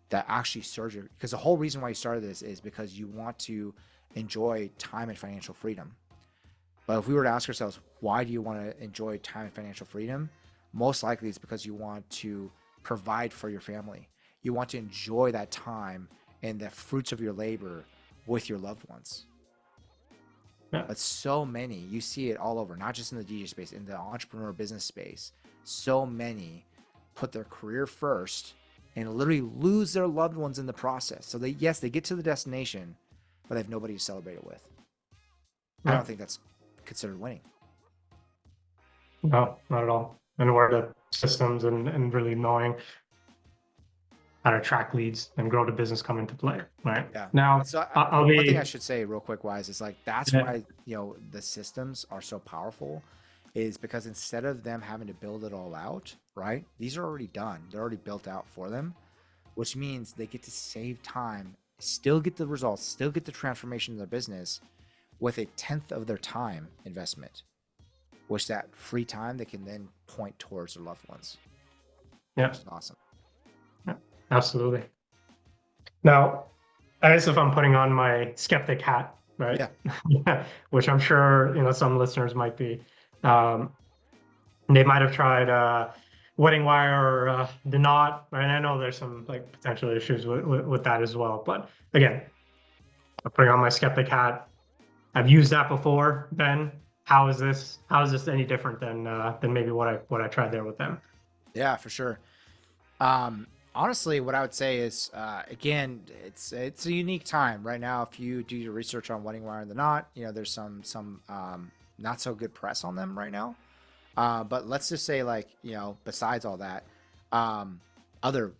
that actually serves you. Because the whole reason why you started this is because you want to enjoy time and financial freedom. But if we were to ask ourselves, why do you want to enjoy time and financial freedom? Most likely it's because you want to provide for your family. You want to enjoy that time and the fruits of your labor with your loved ones. Yeah. But so many, you see it all over, not just in the DJ space, in the entrepreneur business space. So many put their career first and literally lose their loved ones in the process. So they get to the destination, but they have nobody to celebrate it with. Yeah. I don't think that's considered winning. No, not at all. And where the systems and really knowing how to attract leads and grow the business come into play, right? Yeah. Now, so one thing I should say real quick, Wais, is like, that's why the systems are so powerful, is because instead of them having to build it all out, right? These are already done. They're already built out for them, which means they get to save time, still get the results, still get the transformation of their business with a 1/10 of their time investment, which that free time they can then point towards their loved ones. Yeah. Which is awesome. Yeah, absolutely. Now, I guess if I'm putting on my skeptic hat, right? Yeah. Which I'm sure, some listeners might be, they might have tried Wedding Wire or the Knot, right? I know there's some like potential issues with that as well. But again, I'm putting on my skeptic hat. I've used that before, Ben. How is this any different than maybe what I tried there with them? Yeah, for sure. Honestly, what I would say is, again, it's a unique time right now. If you do your research on Wedding Wire and the Knot, there's some not so good press on them right now. But let's just say, like, besides all that, other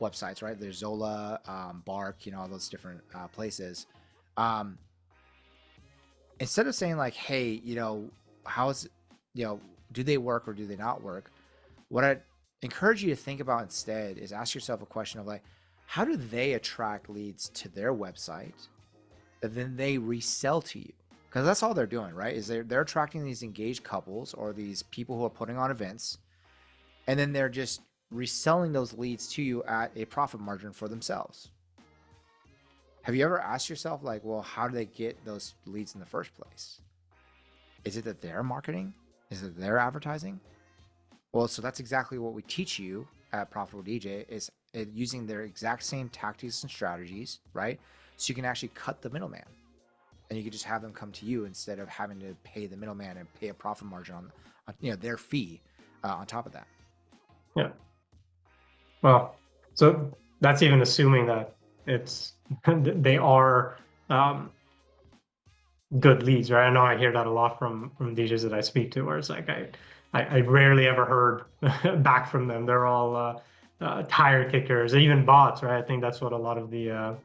websites, right? There's Zola, Bark, all those different places. Um, Instead of saying like, hey, how's, do they work or do they not work? What I'd encourage you to think about instead is ask yourself a question of like, how do they attract leads to their website that then they resell to you? Because that's all they're doing, right? Is they're attracting these engaged couples or these people who are putting on events, and then they're just reselling those leads to you at a profit margin for themselves. Have you ever asked yourself, like, well, how do they get those leads in the first place? Is it that they're marketing? Is it their advertising? Well, so that's exactly what we teach you at Profitable DJ is using their exact same tactics and strategies, right? So you can actually cut the middleman, and you can just have them come to you instead of having to pay the middleman and pay a profit margin on their fee on top of that. Yeah. Well, so that's even assuming that it's they are good leads, right? I know I hear that a lot from DJs that I speak to, where it's like I rarely ever heard back from them. They're all tire kickers, even bots, right? I think that's what a lot of the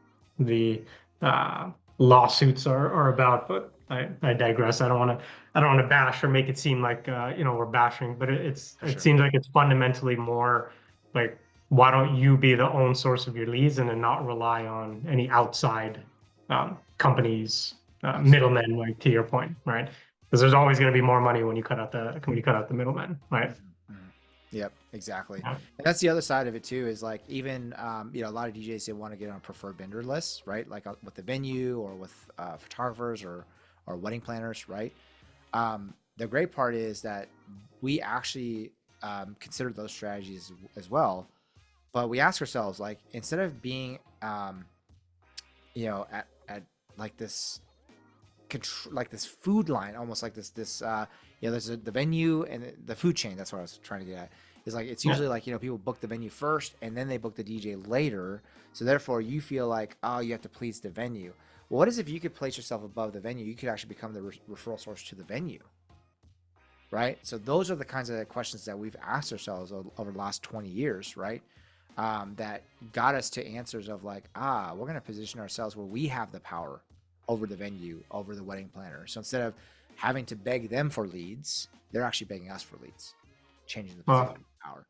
lawsuits are about. But I digress. I don't want to bash or make it seem like we're bashing, but it Sure. seems like it's fundamentally more like, why don't you be the own source of your leads and then not rely on any outside companies, Absolutely. middlemen, like to your point, right? Because there's always going to be more money when you cut out the middlemen, right? Mhm. Yep, exactly. Yeah. And that's the other side of it too, is like even a lot of DJs, they want to get on preferred vendor lists, right? Like with the venue or with photographers or wedding planners, right? The great part is that we actually consider those strategies as well, but we ask ourselves, like, instead of being at like this like this food line, almost like this there's the venue and the food chain. That's what I was trying to get at. Is like, it's Yeah. usually like, people book the venue first and then they book the DJ later, so therefore you feel like, oh, you have to please the venue. Well, what is if you could place yourself above the venue? You could actually become the referral source to the venue, right? So those are the kinds of questions that we've asked ourselves over the last 20 years, right? That got us to answers of like, we're going to position ourselves where we have the power over the venue, over the wedding planner. So instead of having to beg them for leads, they're actually begging us for leads, changing the position Well, of power.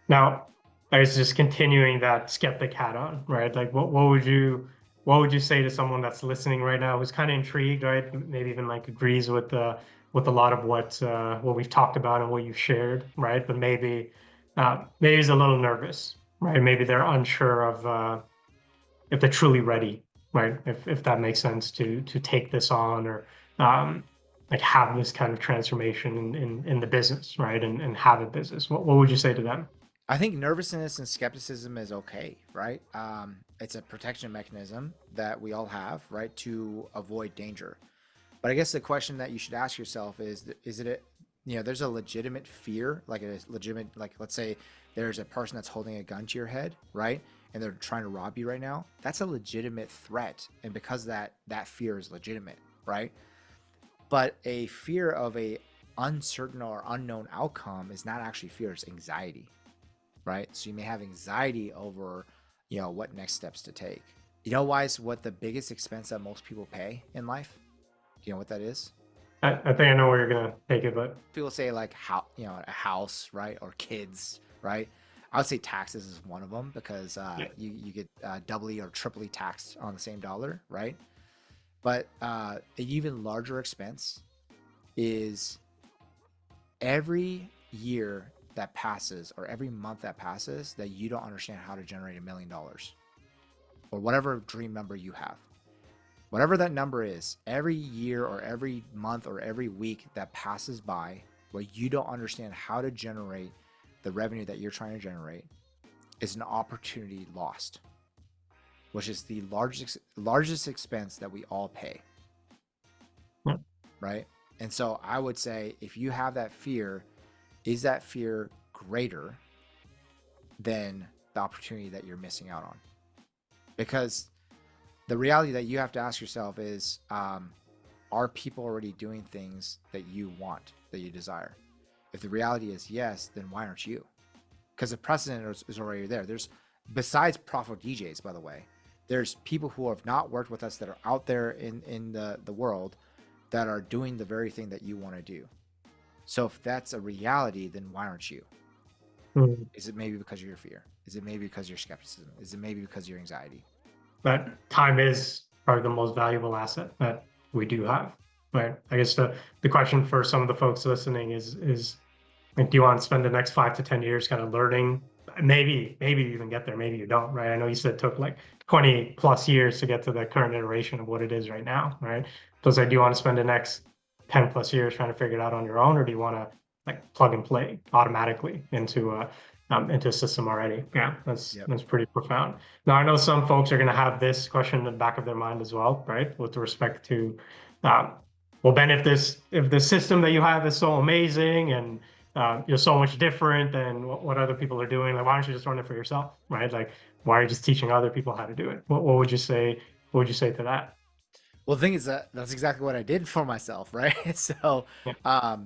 now I was just continuing that skeptic hat on, right? Like, what would you say to someone that's listening right now who's kind of intrigued, right? Maybe even like agrees with a lot of what we've talked about and what you've shared, right? But maybe is a little nervous, right? Maybe they're unsure of if they're truly ready, right? If that makes sense to take this on or um, like have this kind of transformation in the business, right? And have a business. What would you say to them? I think nervousness and skepticism is okay, right? It's a protection mechanism that we all have, right, to avoid danger. But I guess the question that you should ask yourself is it there's a legitimate fear, like a legitimate, like, let's say there's a person that's holding a gun to your head, right? And they're trying to rob you right now. That's a legitimate threat. And because that fear is legitimate, right? But a fear of a uncertain or unknown outcome is not actually fear, it's anxiety, right? So you may have anxiety over, what next steps to take. Why is what the biggest expense that most people pay in life? Do you know what that is? I think I know where you're gonna take it, but People say like how, a house, right, or kids, right? I would say taxes is one of them because yeah, you get doubly or triply taxed on the same dollar, right? But an even larger expense is every year that passes or every month that passes that you don't understand how to generate $1 million or whatever dream number you have. Whatever that number is, every year or every month or every week that passes by where you don't understand how to generate the revenue that you're trying to generate is an opportunity lost, which is the largest expense that we all pay. Yeah. Right? And so I would say, if you have that fear, is that fear greater than the opportunity that you're missing out on? Because the reality that you have to ask yourself is, are people already doing things that you want, that you desire? If the reality is yes, then why aren't you? Because the precedent is already there. There's, besides profitable DJs, by the way, there's people who have not worked with us that are out there in the world that are doing the very thing that you want to do. So if that's a reality, then why aren't you? Mm. Is it maybe because of your fear? Is it maybe because of your skepticism? Is it maybe because of your anxiety? But time is probably the most valuable asset that we do have. Right. I guess the question for some of the folks listening is like, do you want to spend the next 5 to 10 years kind of learning? Maybe you even get there. Maybe you don't. Right. I know you said it took like 20 plus years to get to the current iteration of what it is right now. Right. So do you want to spend the next 10 plus years trying to figure it out on your own, or do you want to like plug and play automatically into a system already? Yeah, that's pretty profound. Now I know some folks are going to have this question in the back of their mind as well, right? With respect to, well, Ben, if the system that you have is so amazing and you're so much different than what other people are doing, like why don't you just run it for yourself, right? Like why are you just teaching other people how to do it? What would you say? What would you say to that? Well, the thing is that that's exactly what I did for myself, right? So, Yeah.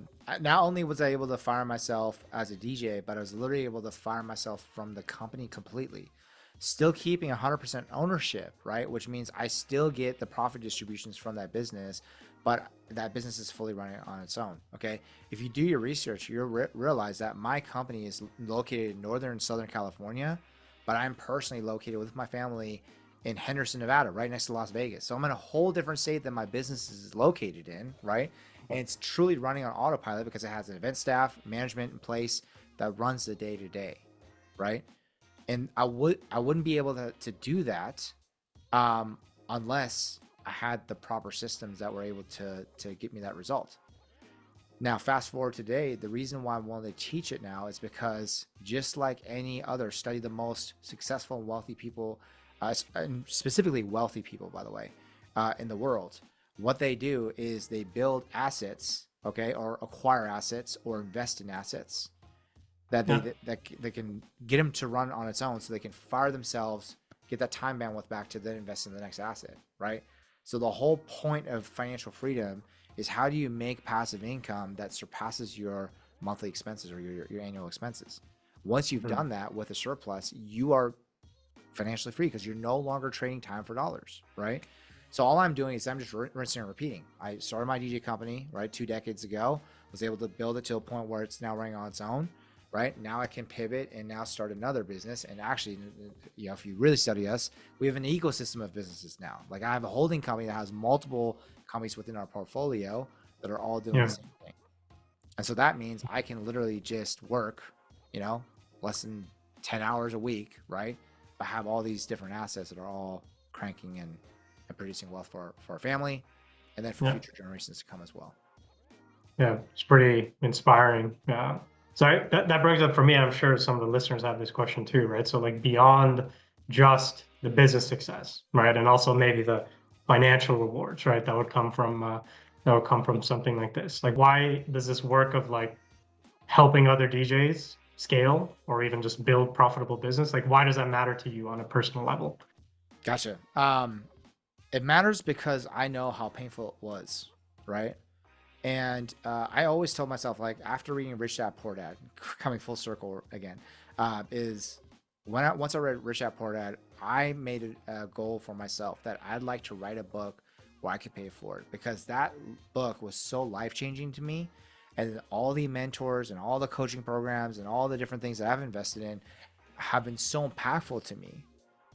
not only was I able to fire myself as a DJ, but I was literally able to fire myself from the company completely, still keeping 100% ownership, right? Which means I still get the profit distributions from that business, but that business is fully running on its own. Okay. If you do your research, you'll realize that my company is located in Northern and Southern California, but I'm personally located with my family in Henderson, Nevada, right next to Las Vegas. So I'm in a whole different state than my business is located in, right? And it's truly running on autopilot because it has an event staff, management in place that runs the day to day, right? And I wouldn't be able to do that unless I had the proper systems that were able to get me that result. Now, fast forward today, the reason why I'm willing to teach it now is because just like any other, study the most successful and wealthy people, and specifically wealthy people, by the way, in the world, what they do is they build assets, okay, or acquire assets or invest in assets that they can get them to run on its own, so they can fire themselves, get that time bandwidth back to then invest in the next asset, right? So the whole point of financial freedom is, how do you make passive income that surpasses your monthly expenses or your annual expenses? Once you've done that with a surplus, you are financially free because you're no longer trading time for dollars, right? So all I'm doing is I'm just rinsing and repeating. I started my DJ company, right, 2 decades ago, was able to build it to a point where it's now running on its own, right? Now I can pivot and now start another business. And actually, you know, if you really study us, we have an ecosystem of businesses now. Like I have a holding company that has multiple companies within our portfolio that are all doing the same thing. And so that means I can literally just work, you know, less than 10 hours a week, right? But have all these different assets that are all cranking and producing wealth for our family, and then for future generations to come as well. Yeah, it's pretty inspiring. Yeah. So that brings up for me, I'm sure some of the listeners have this question too, right? So like beyond just the business success, right? And also maybe the financial rewards, right? That would come from something like this. Like why does this work of like helping other DJs scale or even just build profitable business? Like why does that matter to you on a personal level? Gotcha. It matters because I know how painful it was, right? And I always tell myself, like after reading Rich Dad Poor Dad, coming full circle again, is once I read Rich Dad Poor Dad, I made a goal for myself that I'd like to write a book where I could pay for it, because that book was so life-changing to me, and all the mentors and all the coaching programs and all the different things that I've invested in have been so impactful to me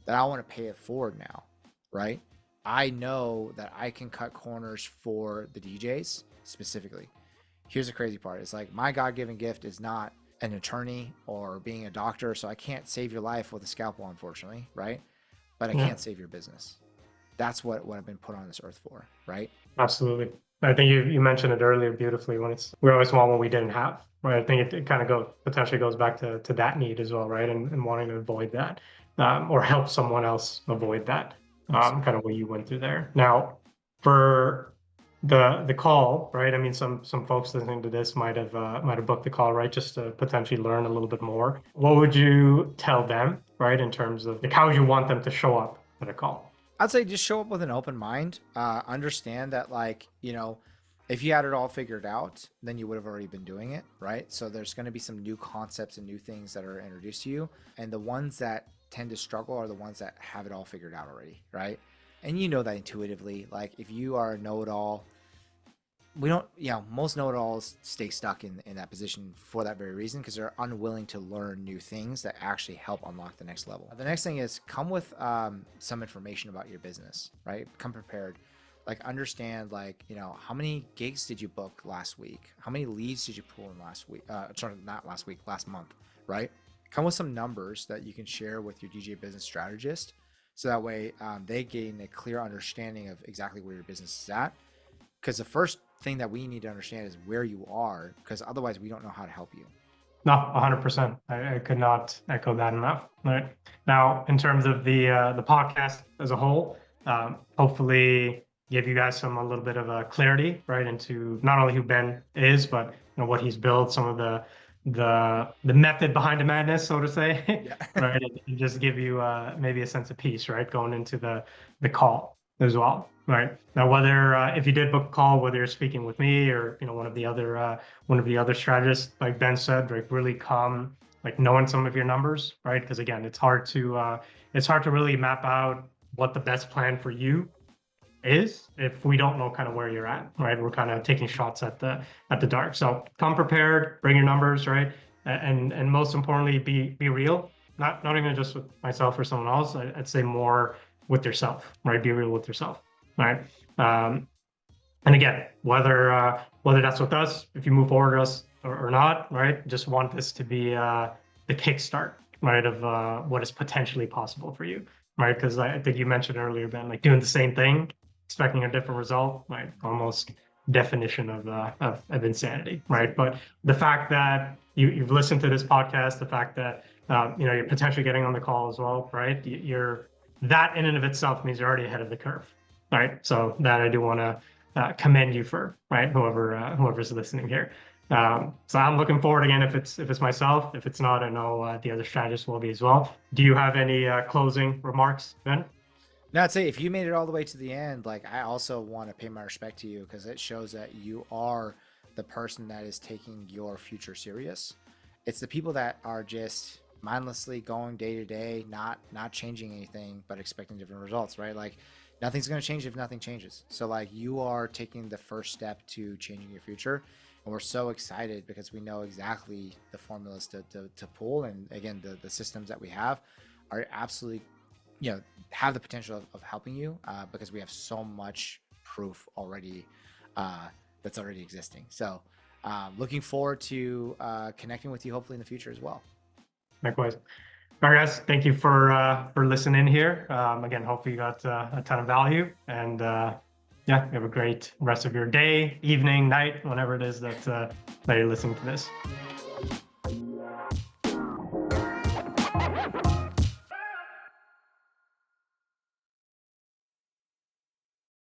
that I want to pay it forward now, right? I know that I can cut corners for the DJs specifically. Here's the crazy part. It's like my God-given gift is not an attorney or being a doctor, so I can't save your life with a scalpel, unfortunately, right? But I can't save your business. That's what I've been put on this earth for, right? Absolutely. I think you mentioned it earlier beautifully when we always want what we didn't have, right? I think it kind of potentially goes back to that need as well, right? And wanting to avoid that, or help someone else avoid that, kind of what you went through there. Now, for the call, right? I mean, some folks listening to this might have booked the call, right? Just to potentially learn a little bit more. What would you tell them, right? In terms of like, how would you want them to show up at a call? I'd say just show up with an open mind. Understand that, like, if you had it all figured out, then you would have already been doing it, right? So there's going to be some new concepts and new things that are introduced to you. And the ones that tend to struggle are the ones that have it all figured out already, right? And you know that intuitively. Like, if you are a know-it-all, we don't, most know-it-alls stay stuck in that position for that very reason, because they're unwilling to learn new things that actually help unlock the next level. The next thing is come with some information about your business, right? Come prepared. Like, understand, like, how many gigs did you book last week? How many leads did you pull in last week? Sorry, not last week, last month, right? Come with some numbers that you can share with your DJ business strategist, so that way they gain a clear understanding of exactly where your business is at. Because the first thing that we need to understand is where you are, because otherwise we don't know how to help you. No, 100%. I could not echo that enough. Right now, in terms of the podcast as a whole, hopefully give you guys a little bit of a clarity, right, into not only who Ben is, but what he's built, some of the method behind the madness, so to say, Yeah. right, and just give you maybe a sense of peace, right, going into the call as well, right. Now, whether if you did book a call, whether you're speaking with me or one of the other strategists, like Ben said, like really come like knowing some of your numbers, right, because again, it's hard to really map out what the best plan for you is if we don't know kind of where you're at, right? We're kind of taking shots at the dark. So come prepared, bring your numbers, right? And most importantly, be real. Not even just with myself or someone else. I'd say more with yourself, right? Be real with yourself, right? And again, whether that's with us, if you move forward with us or not, right? Just want this to be the kickstart, right, of what is potentially possible for you, right? Because I think you mentioned earlier, Ben, like doing the same thing, expecting a different result, right? Almost definition of insanity, right? But the fact that you've listened to this podcast, the fact that you're potentially getting on the call as well, right? That in and of itself means you're already ahead of the curve, right? So that I do want to commend you for, right? Whoever's listening here. So I'm looking forward again. If it's myself, if it's not, I know the other strategists will be as well. Do you have any closing remarks, Ben? Now, I'd say if you made it all the way to the end, like, I also want to pay my respect to you, because it shows that you are the person that is taking your future serious. It's the people that are just mindlessly going day to day, not changing anything, but expecting different results, right? Like, nothing's going to change if nothing changes. So, like, you are taking the first step to changing your future. And we're so excited because we know exactly the formulas to pull. And again, the systems that we have are absolutely, have the potential of helping you, because we have so much proof already that's already existing. So looking forward to connecting with you hopefully in the future as well. Likewise. All right, guys, thank you for listening here. Again, hopefully you got a ton of value, and yeah, have a great rest of your day, evening, night, whenever it is that you're listening to this.